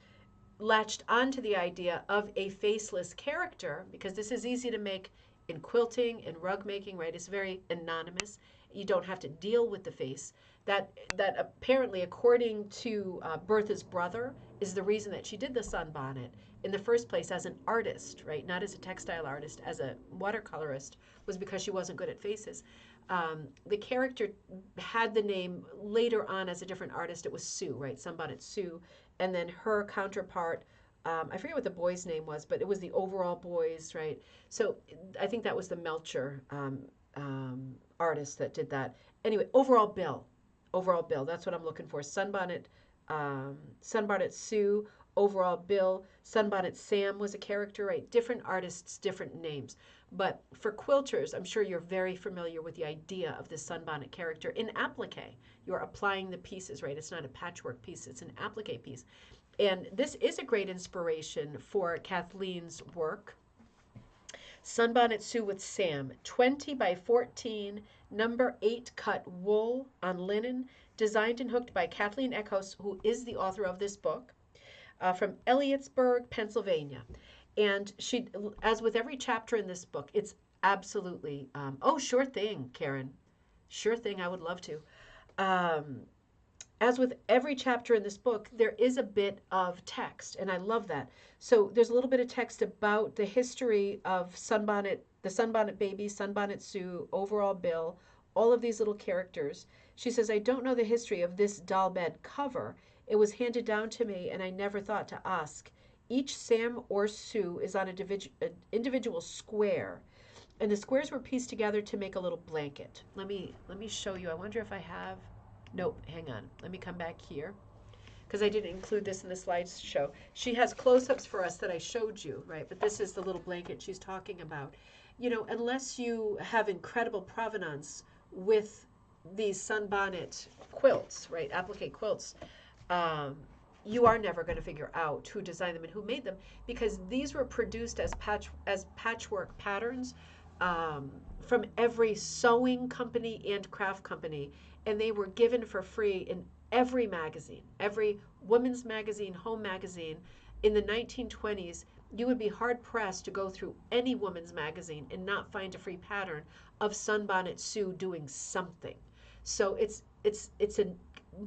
latched onto the idea of a faceless character because this is easy to make in quilting and rug making, right? It's very anonymous. You don't have to deal with the face. That apparently, according to Bertha's brother, is the reason that she did the sunbonnet in the first place as an artist, right? Not as a textile artist, as a watercolorist, was because she wasn't good at faces. The character had the name later on as a different artist. It was Sue, right? Sunbonnet Sue. And then her counterpart, I forget what the boy's name was, but it was the Overall Boys, right? So I think that was the Melcher artist that did that. Anyway, Overall Bill. That's what I'm looking for. Sunbonnet Sue, Overall Bill, Sunbonnet Sam was a character, right? Different artists, different names. But for quilters, I'm sure you're very familiar with the idea of this sunbonnet character in applique. You're applying the pieces, right? It's not a patchwork piece, it's an applique piece. And this is a great inspiration for Kathleen's work. Sunbonnet Sue with Sam, 20 by 14, number 8 cut wool on linen, designed and hooked by Kathleen Eckhaus, who is the author of this book, from Elliotsburg, Pennsylvania. And she, as with every chapter in this book, it's absolutely, oh, sure thing, Karen. Sure thing, I would love to. As with every chapter in this book, there is a bit of text, and I love that. So there's a little bit of text about the history of Sunbonnet, the Sunbonnet Baby, Sunbonnet Sue, Overall Bill, all of these little characters. She says, I don't know the history of this doll bed cover. It was handed down to me, and I never thought to ask. Each Sam or Sue is on an individual square, and the squares were pieced together to make a little blanket. Let me show you. I wonder if I have. Nope, hang on. Let me come back here because I didn't include this in the slideshow. She has close-ups for us that I showed you, right? But this is the little blanket she's talking about. You know, unless you have incredible provenance with these sunbonnet quilts, right? Applique quilts. You are never going to figure out who designed them and who made them because these were produced as patchwork patterns from every sewing company and craft company, and they were given for free in every magazine, every women's magazine, home magazine. In the 1920s, you would be hard-pressed to go through any woman's magazine and not find a free pattern of Sunbonnet Sue doing something. So it's a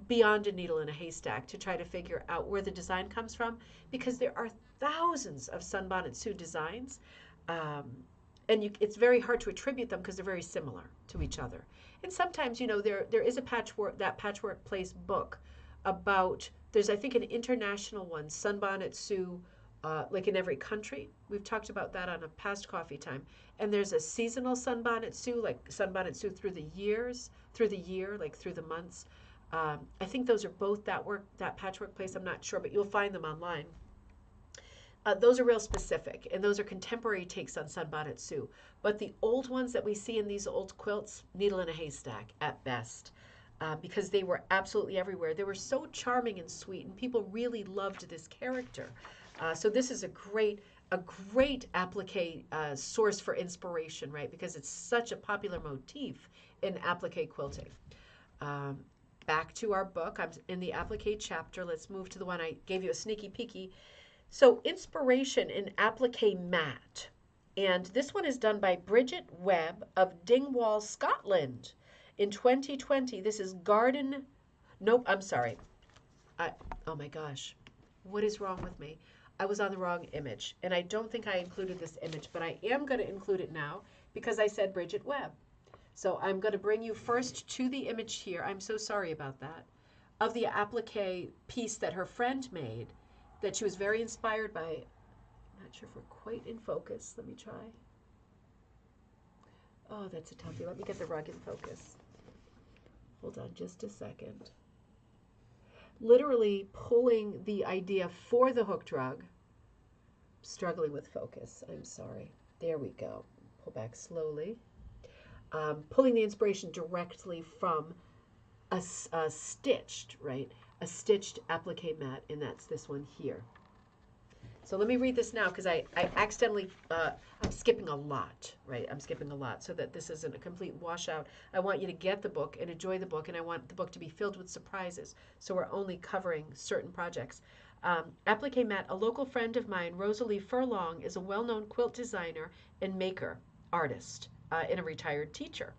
beyond a needle in a haystack to try to figure out where the design comes from because there are thousands of Sunbonnet Sue designs. It's very hard to attribute them because they're very similar to each other. And sometimes, you know, there is a Patchwork Place book about, there's I think an international one, Sunbonnet Sue, like in every country. We've talked about that on a past coffee time. And there's a seasonal Sunbonnet Sue, like Sunbonnet Sue through the year, like through the months. I think those are both that Patchwork Place. I'm not sure, but you'll find them online. Those are real specific, and those are contemporary takes on Sunbonnet Sue. But the old ones that we see in these old quilts, needle in a haystack at best, because they were absolutely everywhere. They were so charming and sweet, and people really loved this character. So this is a great applique source for inspiration, right? Because it's such a popular motif in applique quilting. Back to our book. I'm in the applique chapter. Let's move to the one I gave you a sneaky peeky. So inspiration in applique mat. And this one is done by Bridget Webb of Dingwall, Scotland. In 2020, this is oh my gosh. What is wrong with me? I was on the wrong image, and I don't think I included this image, but I am going to include it now because I said Bridget Webb. So I'm going to bring you first to the image here. I'm so sorry about that. Of the applique piece that her friend made that she was very inspired by. I'm not sure if we're quite in focus. Let me try. Oh, that's a toughie. Let me get the rug in focus. Hold on just a second. Literally pulling the idea for the hooked rug. Struggling with focus. I'm sorry. There we go. Pull back slowly. Pulling the inspiration directly from a stitched, right? A stitched applique mat, and that's this one here. So let me read this now because I accidentally, I'm skipping a lot, right? I'm skipping a lot so that this isn't a complete washout. I want you to get the book and enjoy the book, and I want the book to be filled with surprises. So we're only covering certain projects. Applique mat, a local friend of mine, Rosalie Furlong, is a well-known quilt designer and maker, artist, and a retired teacher.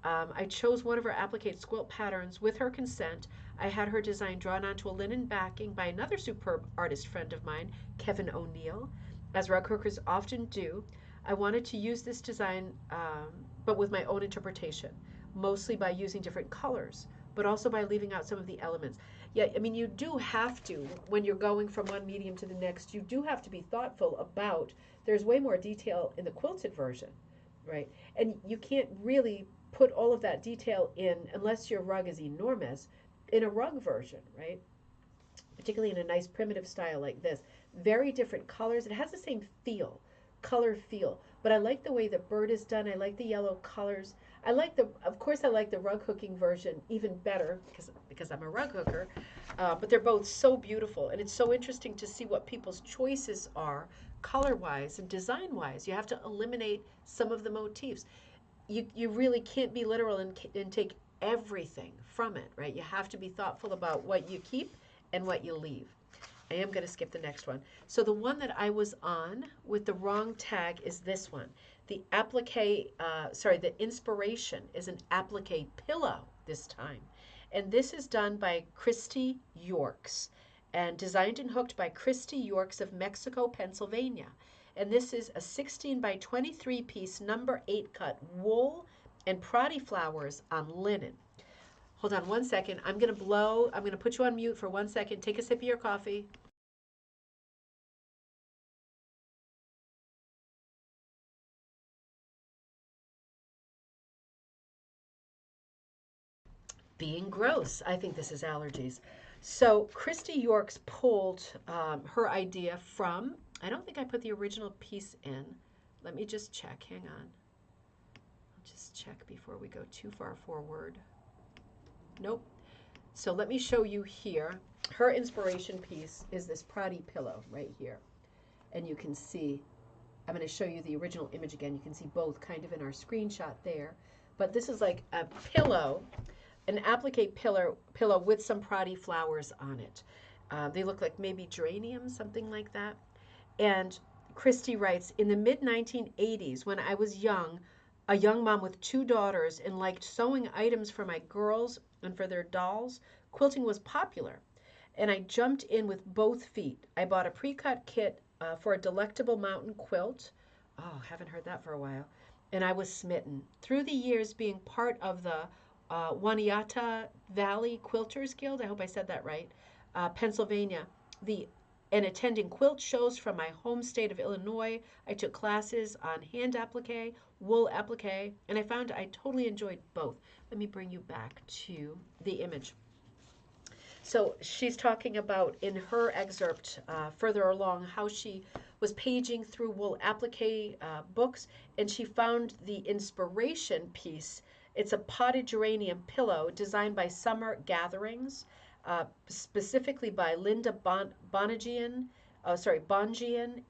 I chose one of her applique quilt patterns with her consent. I had her design drawn onto a linen backing by another superb artist friend of mine, Kevin O'Neill, as rug hookers often do. I wanted to use this design, but with my own interpretation, mostly by using different colors, but also by leaving out some of the elements. Yeah, I mean, you do have to, when you're going from one medium to the next, you do have to be thoughtful about, there's way more detail in the quilted version, right? And you can't really put all of that detail in unless your rug is enormous in a rug version, right? Particularly in a nice primitive style like this. Very different colors. It has the same feel, color feel, but I like the way the bird is done. I like the yellow colors. Of course I like the rug hooking version even better because I'm a rug hooker, but they're both so beautiful, and it's so interesting to see what people's choices are color-wise and design-wise. You have to eliminate some of the motifs. You really can't be literal and take everything from it, right? You have to be thoughtful about what you keep and what you leave. I am going to skip the next one. So the one that I was on with the wrong tag is this one. The inspiration is an applique pillow this time. And this is done by Christy Yorks and designed and hooked by Christy Yorks of Mexico, Pennsylvania. And this is a 16 by 23 piece number 8 cut wool and Prati flowers on linen. Hold on one second. I'm going to put you on mute for 1 second. Take a sip of your coffee. Being gross. I think this is allergies. So Christy Yorks pulled her idea from, I don't think I put the original piece in. Let me just check. Hang on. I'll just check before we go too far forward. Nope. So let me show you here. Her inspiration piece is this Prati pillow right here. And you can see, I'm going to show you the original image again. You can see both kind of in our screenshot there. But this is like a pillow, an applique pillow with some Prati flowers on it. They look like maybe geraniums, something like that. And Christy writes, in the mid-1980s, when I was young, a young mom with 2 daughters and liked sewing items for my girls and for their dolls, quilting was popular. And I jumped in with both feet. I bought a pre-cut kit for a delectable mountain quilt. Oh, haven't heard that for a while. And I was smitten. Through the years being part of the Waniata Valley Quilters Guild, I hope I said that right, Pennsylvania, and attending quilt shows from my home state of Illinois. I took classes on hand applique, wool applique, and I found I totally enjoyed both. Let me bring you back to the image. So she's talking about in her excerpt further along how she was paging through wool applique books, and she found the inspiration piece. It's a potted geranium pillow designed by Summer Gatherings, specifically by Linda Bongian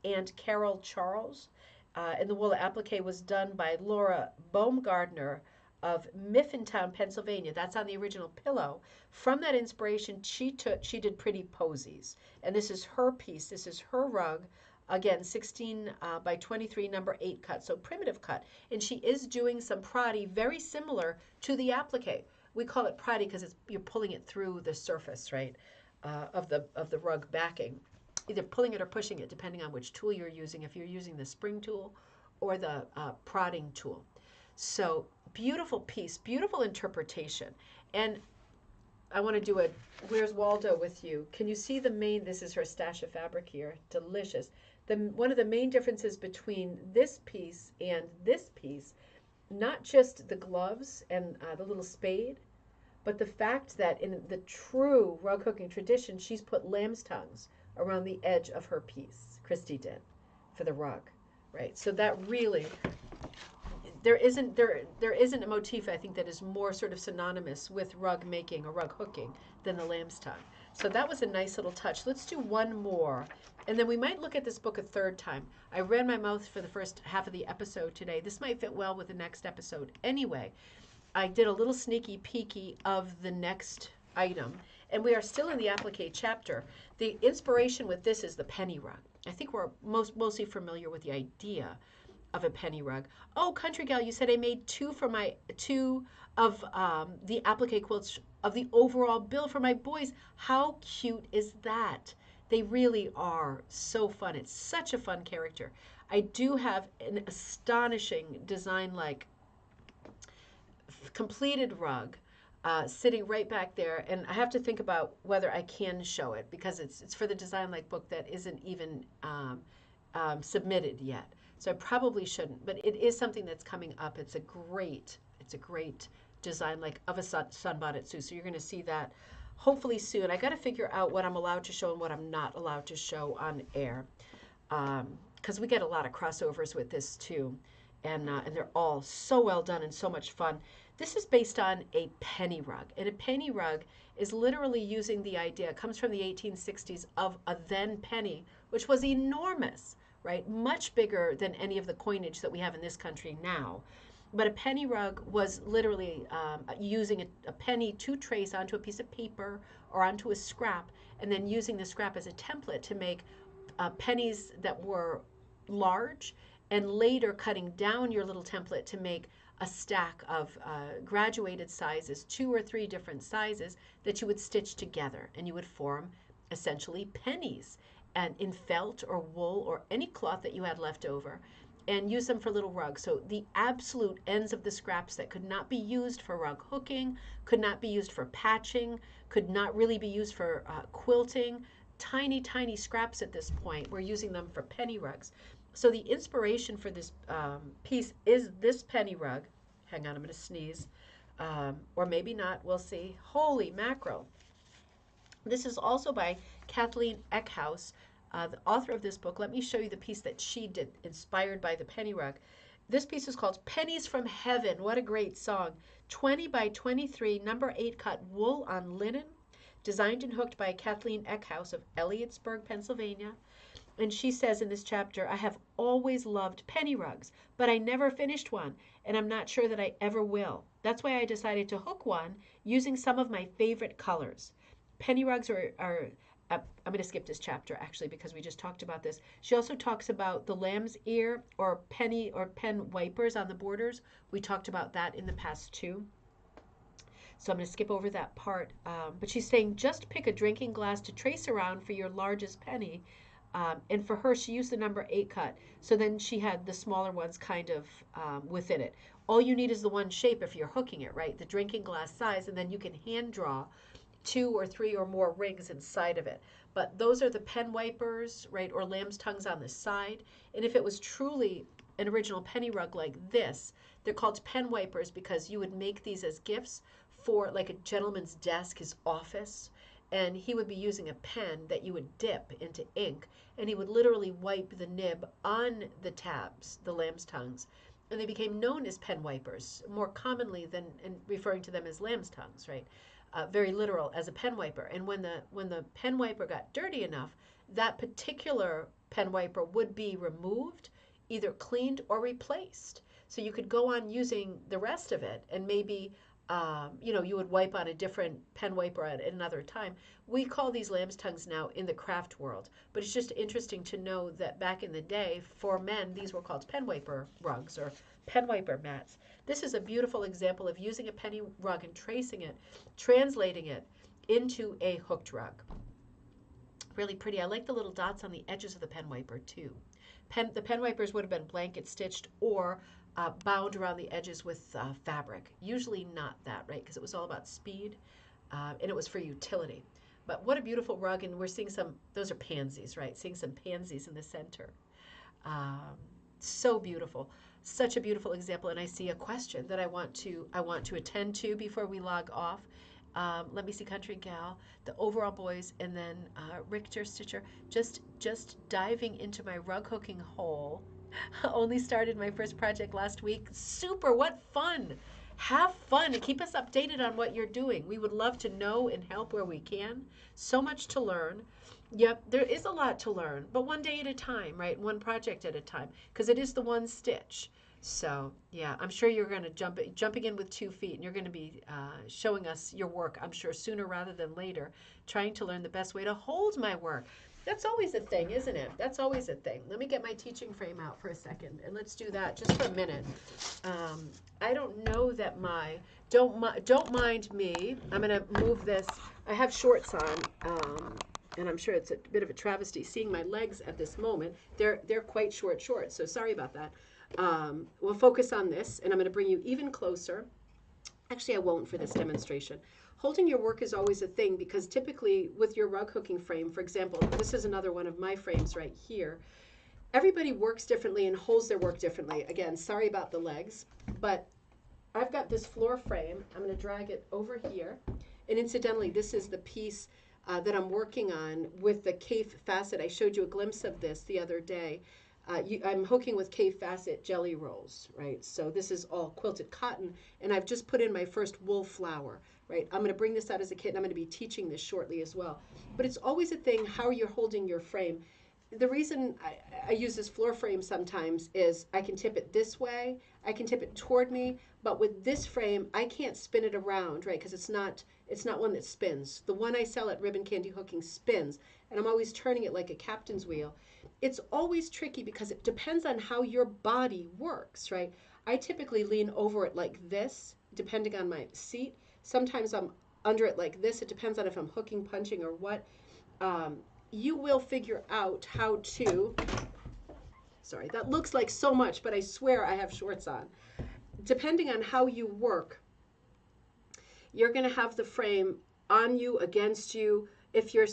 and Carol Charles. And the wool applique was done by Laura Baumgardner of Mifflintown, Pennsylvania. That's on the original pillow. From that inspiration, she did Pretty Posies. And this is her piece. This is her rug. Again, 16 by 23, number 8 cut, so primitive cut. And she is doing some Prati very similar to the applique. We call it Prati because you're pulling it through the surface, right? of the rug backing, either pulling it or pushing it, depending on which tool you're using, if you're using the spring tool or the prodding tool. So beautiful piece, beautiful interpretation. And I want to do a Where's Waldo with you. Can you see the main, this is her stash of fabric here, delicious. One of the main differences between this piece and this piece, not just the gloves and the little spade, but the fact that in the true rug hooking tradition, she's put lamb's tongues around the edge of her piece. Christy did for the rug, right? So that really, there isn't a motif, I think, that is more sort of synonymous with rug making or rug hooking than the lamb's tongue. So that was a nice little touch. Let's do one more, and then we might look at this book a third time. I ran my mouth for the first half of the episode today. This might fit well with the next episode anyway. I did a little sneaky peeky of the next item, and we are still in the applique chapter. The inspiration with this is the penny rug. I think we're mostly familiar with the idea of a penny rug. Oh, Country Gal, you said I made two of the applique quilts of the overall bill for my boys. How cute is that? They really are so fun. It's such a fun character. I do have an astonishing design like completed rug sitting right back there, and I have to think about whether I can show it because it's for the design like book that isn't even submitted yet. So I probably shouldn't, but it is something that's coming up. It's a great design like of a sunbonnet Sue. So you're going to see that hopefully soon. I got to figure out what I'm allowed to show and what I'm not allowed to show on air, because we get a lot of crossovers with this too, and they're all so well done and so much fun. This is based on a penny rug, and a penny rug is literally using the idea, it comes from the 1860s, of a then penny, which was enormous, right? Much bigger than any of the coinage that we have in this country now. But a penny rug was literally using a penny to trace onto a piece of paper or onto a scrap, and then using the scrap as a template to make pennies that were large, and later cutting down your little template to make a stack of graduated sizes, 2 or 3 different sizes that you would stitch together, and you would form essentially pennies, and in felt or wool or any cloth that you had left over, and use them for little rugs. So the absolute ends of the scraps that could not be used for rug hooking, could not be used for patching, could not really be used for quilting, tiny scraps at this point. We're using them for penny rugs. So the inspiration for this piece is this penny rug. Hang on, I'm going to sneeze. Or maybe not, we'll see. Holy mackerel. This is also by Kathleen Eckhaus, the author of this book. Let me show you the piece that she did, inspired by the penny rug. This piece is called Pennies from Heaven. What a great song. 20 by 23, number 8 cut wool on linen, designed and hooked by Kathleen Eckhaus of Elliotsburg, Pennsylvania. And she says in this chapter, I have always loved penny rugs, but I never finished one, and I'm not sure that I ever will. That's why I decided to hook one using some of my favorite colors. Penny rugs are I'm going to skip this chapter actually because we just talked about this. She also talks about the lamb's ear or penny or pen wipers on the borders. We talked about that in the past too. So I'm going to skip over that part. But she's saying just pick a drinking glass to trace around for your largest penny. And for her, she used the number 8 cut. So then she had the smaller ones kind of within it. All you need is the one shape if you're hooking it, right? The drinking glass size, and then you can hand draw 2 or 3 or more rings inside of it. But those are the pen wipers, right, or lamb's tongues on the side. And if it was truly an original penny rug like this, they're called pen wipers because you would make these as gifts for like a gentleman's desk, his office, and he would be using a pen that you would dip into ink, and he would literally wipe the nib on the tabs, the lamb's tongues, and they became known as pen wipers more commonly than in referring to them as lamb's tongues, right? Very literal as a pen wiper. And when the pen wiper got dirty enough, that particular pen wiper would be removed, either cleaned or replaced. So you could go on using the rest of it, and maybe you would wipe on a different pen wiper at another time. We call these lamb's tongues now in the craft world, but it's just interesting to know that back in the day, for men, these were called pen wiper rugs or pen wiper mats. This is a beautiful example of using a penny rug and tracing it, translating it into a hooked rug. Really pretty. I like the little dots on the edges of the pen wiper too. The pen wipers would have been blanket stitched or bound around the edges with fabric. Usually not that, right? Because it was all about speed and it was for utility. But what a beautiful rug, and we're seeing some, those are pansies, right? Seeing some pansies in the center. Um, so beautiful. Such a beautiful example, and I see a question that I want to attend to before we log off. Let me see, Country Gal, the overall boys, and then Richter Stitcher. Just diving into my rug hooking hole. Only started my first project last week. Super, what fun! Have fun and keep us updated on what you're doing. We would love to know and help where we can. So much to learn. Yep, there is a lot to learn, but one day at a time, right? One project at a time, because it is the one stitch. So yeah, I'm sure you're going to jumping in with 2 feet, and you're going to be showing us your work, I'm sure, sooner rather than later, trying to learn the best way to hold my work. That's always a thing, isn't it? That's always a thing. Let me get my teaching frame out for a second, and let's do that just for a minute. I don't know that don't mind me. I'm going to move this. I have shorts on, and I'm sure it's a bit of a travesty seeing my legs at this moment. They're quite short shorts, so sorry about that. We'll focus on this, and I'm going to bring you even closer. Actually, I won't for this demonstration. Holding your work is always a thing because typically with your rug hooking frame, for example, this is another one of my frames right here. Everybody works differently and holds their work differently. Again, sorry about the legs, but I've got this floor frame. I'm going to drag it over here. And incidentally, this is the piece that I'm working on with the Klee facet. I showed you a glimpse of this the other day. I'm hooking with Klee facet jelly rolls, right? So this is all quilted cotton, and I've just put in my first wool flower, right? I'm going to bring this out as a kit, and I'm going to be teaching this shortly as well. But it's always a thing how you're holding your frame. The reason I use this floor frame sometimes is I can tip it this way, I can tip it toward me, but with this frame, I can't spin it around, right? Because it's not one that spins. The one I sell at Ribbon Candy Hooking spins, and I'm always turning it like a captain's wheel. It's always tricky because it depends on how your body works, right? I typically lean over it like this, depending on my seat. Sometimes I'm under it like this. It depends on if I'm hooking, punching, or what. You will figure out how to, sorry, that looks like so much, but I swear I have shorts on. Depending on how you work, you're going to have the frame on you, against you. If you're,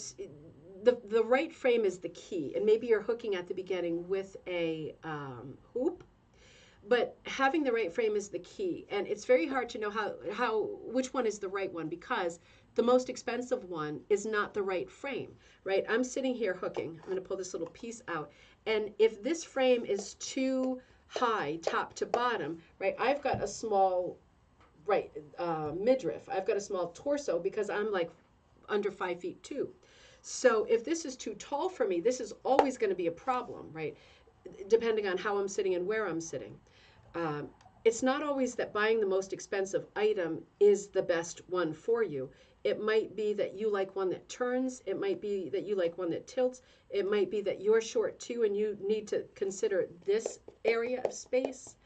the right frame is the key, and maybe you're hooking at the beginning with a hoop, but having the right frame is the key. And it's very hard to know which one is the right one, because the most expensive one is not the right frame, right? I'm sitting here hooking. I'm going to pull this little piece out. And if this frame is too high, top to bottom, right, I've got a small, midriff. I've got a small torso because I'm like under 5 feet too. So if this is too tall for me, this is always going to be a problem, right? Depending on how I'm sitting and where I'm sitting. It's not always that buying the most expensive item is the best one for you. It might be that you like one that turns. It might be that you like one that tilts. It might be that you're short too and you need to consider this area of space.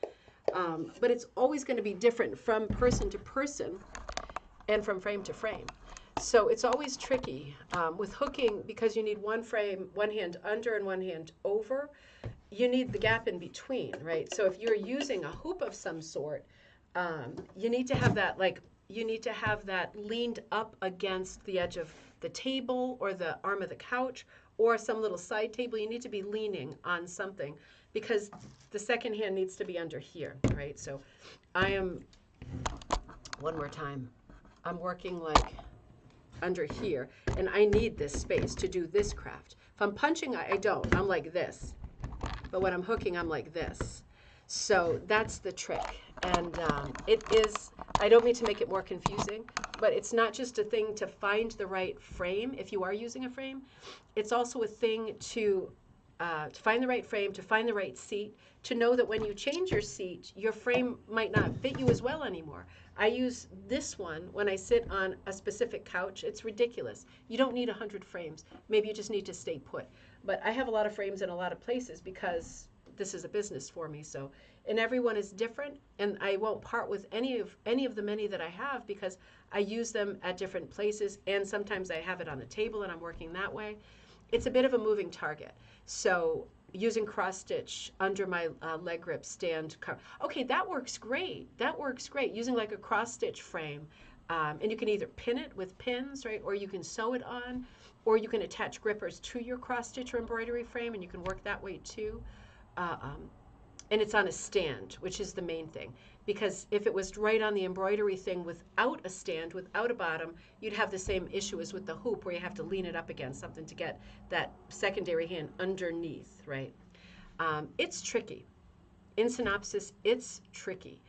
But it's always going to be different from person to person and from frame to frame. So it's always tricky with hooking, because you need one frame, one hand under and one hand over. You need the gap in between, right? So if you're using a hoop of some sort, you need to have that leaned up against the edge of the table or the arm of the couch or some little side table. You need to be leaning on something because the second hand needs to be under here, right? So one more time, I'm working like under here, and I need this space to do this craft. If I'm punching, I don't. I'm like this. But when I'm hooking, I'm like this. So that's the trick. And it is, I don't mean to make it more confusing, but it's not just a thing to find the right frame if you are using a frame. It's also a thing to find the right frame, to find the right seat, to know that when you change your seat, your frame might not fit you as well anymore. I use this one when I sit on a specific couch. It's ridiculous. You don't need 100 frames. Maybe you just need to stay put. But I have a lot of frames in a lot of places because this is a business for me. So, and everyone is different, and I won't part with any of the many that I have because I use them at different places, and sometimes I have it on the table and I'm working that way. it's a bit of a moving target. So using cross stitch under my leg grip stand. Okay, that works great. That works great. Using like a cross stitch frame. And you can either pin it with pins, right? Or you can sew it on, or you can attach grippers to your cross stitch or embroidery frame, and you can work that way too. Uh, um, and it's on a stand, which is the main thing. Because if it was right on the embroidery thing without a stand, without a bottom, you'd have the same issue as with the hoop where you have to lean it up against something to get that secondary hand underneath, right? It's tricky. In synopsis, it's tricky.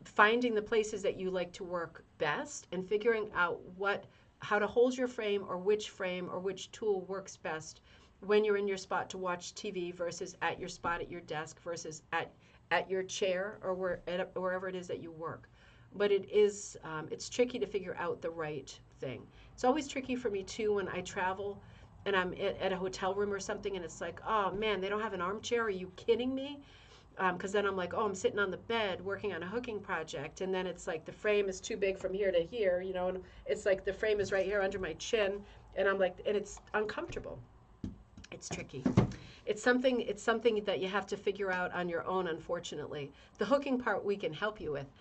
Finding the places that you like to work best and figuring out how to hold your frame or which tool works best when you're in your spot to watch TV versus at your spot at your desk versus at your chair or wherever it is that you work. But it's tricky to figure out the right thing. It's always tricky for me too when I travel and I'm at a hotel room or something and it's like, oh man, they don't have an armchair. Are you kidding me? Because then I'm like, oh, I'm sitting on the bed working on a hooking project, and then it's like the frame is too big from here to here, and it's like the frame is right here under my chin, and I'm like, and it's uncomfortable. It's tricky. It's something that you have to figure out on your own, unfortunately. The hooking part we can help you with,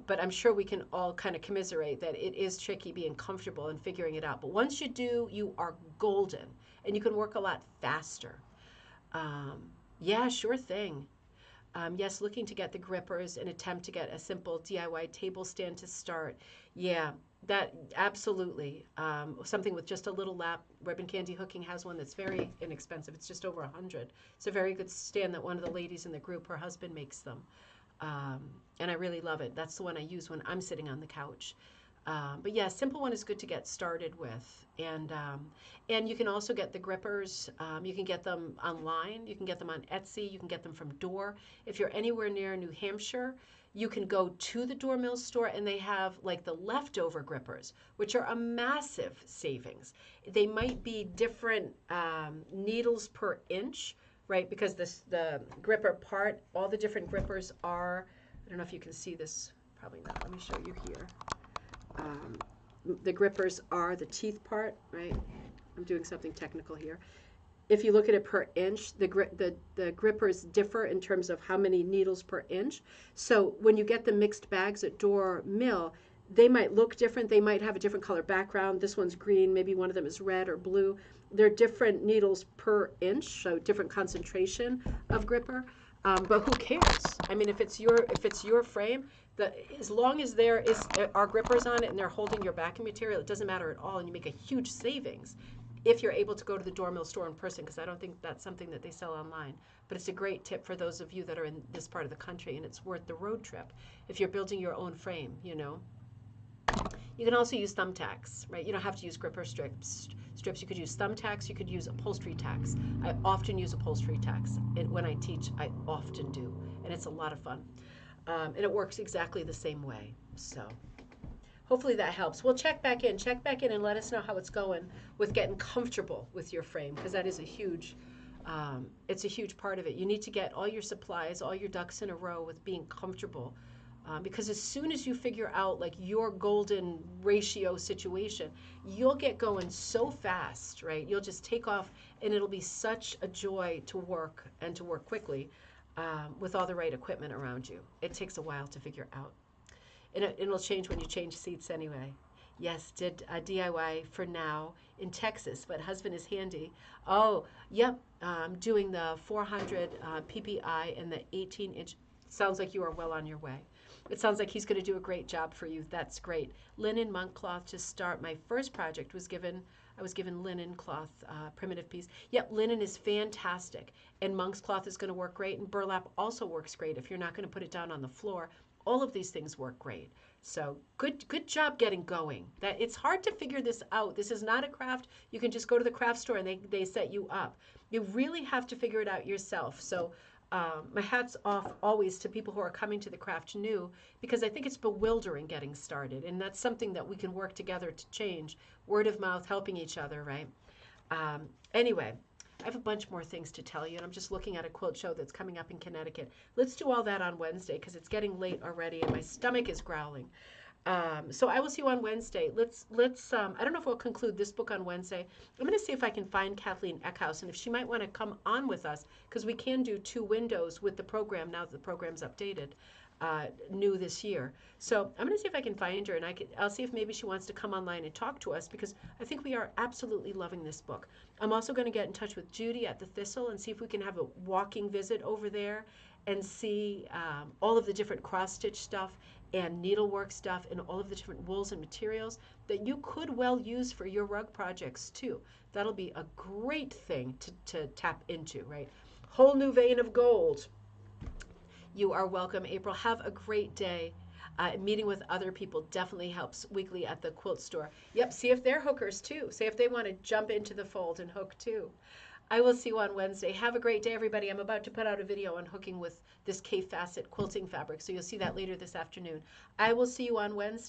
but I'm sure we can all kind of commiserate that it is tricky being comfortable and figuring it out. But once you do, you are golden, and you can work a lot faster. Yeah, sure thing. Yes, looking to get the grippers and attempt to get a simple DIY table stand to start. Yeah, that absolutely. Something with just a little lap. Ribbon Candy Hooking has one that's very inexpensive. It's just over $100. It's a very good stand that one of the ladies in the group, her husband makes them. And I really love it. That's the one I use when I'm sitting on the couch. But yeah, simple one is good to get started with. And you can also get the grippers. You can get them online. You can get them on Etsy. You can get them from Door. If you're anywhere near New Hampshire, you can go to the Door Mill store and they have like the leftover grippers, which are a massive savings. They might be different needles per inch, right? Because the gripper part, all the different grippers are, I don't know if you can see this, probably not. Let me show you here. The grippers are the teeth part, right? I'm doing something technical here. If you look at it per inch, the grippers differ in terms of how many needles per inch. So when you get the mixed bags at Door Mill, they might look different. They might have a different color background. This one's green. Maybe one of them is red or blue. They're different needles per inch, so different concentration of gripper. But who cares? I mean, if it's your frame, as long as there are grippers on it and they're holding your backing material, it doesn't matter at all, and you make a huge savings if you're able to go to the Door Mill store in person, because I don't think that's something that they sell online. But it's a great tip for those of you that are in this part of the country, and it's worth the road trip if you're building your own frame, You can also use thumbtacks, right? You don't have to use gripper strips. You could use thumbtacks. You could use upholstery tacks. I often use upholstery tacks. When I teach, I often do, and it's a lot of fun. And it works exactly the same way. So hopefully that helps. Well, check back in and let us know how it's going with getting comfortable with your frame, because that is it's a huge part of it. You need to get all your supplies, all your ducks in a row with being comfortable. Because as soon as you figure out like your golden ratio situation, you'll get going so fast, right? You'll just take off, and it'll be such a joy to work and to work quickly with all the right equipment around you. It takes a while to figure out. And it'll change when you change seats anyway. Yes, did a DIY for now in Texas, but husband is handy. Oh, yep, doing the 400 PPI and the 18-inch. Sounds like you are well on your way. It sounds like he's going to do a great job for you. That's great. Linen monk cloth to start. My first project I was given linen cloth, primitive piece. Yep, linen is fantastic. And monk's cloth is going to work great. And burlap also works great if you're not going to put it down on the floor. All of these things work great. So good job getting going. That it's hard to figure this out. This is not a craft. You can just go to the craft store and they set you up. You really have to figure it out yourself. So my hat's off always to people who are coming to the craft new, because I think it's bewildering getting started, and that's something that we can work together to change. Word of mouth, helping each other, right? Anyway, I have a bunch more things to tell you, and I'm just looking at a quilt show that's coming up in Connecticut. Let's do all that on Wednesday, because it's getting late already, and my stomach is growling. So I will see you on Wednesday. I don't know if we'll conclude this book on Wednesday. I'm going to see if I can find Kathleen Eckhaus and if she might want to come on with us, because we can do 2 windows with the program now that the program's updated, new this year. So I'm going to see if I can find her, and I'll see if maybe she wants to come online and talk to us, because I think we are absolutely loving this book. I'm also going to get in touch with Judy at the Thistle and see if we can have a walking visit over there and see all of the different cross stitch stuff and needlework stuff and all of the different wools and materials that you could well use for your rug projects too. That'll be a great thing to tap into, right? Whole new vein of gold. You are welcome, April. Have a great day. Meeting with other people definitely helps weekly at the quilt store. Yep, see if they're hookers too. See if they want to jump into the fold and hook too. I will see you on Wednesday. Have a great day, everybody. I'm about to put out a video on hooking with this K-Facet quilting fabric, so you'll see that later this afternoon. I will see you on Wednesday.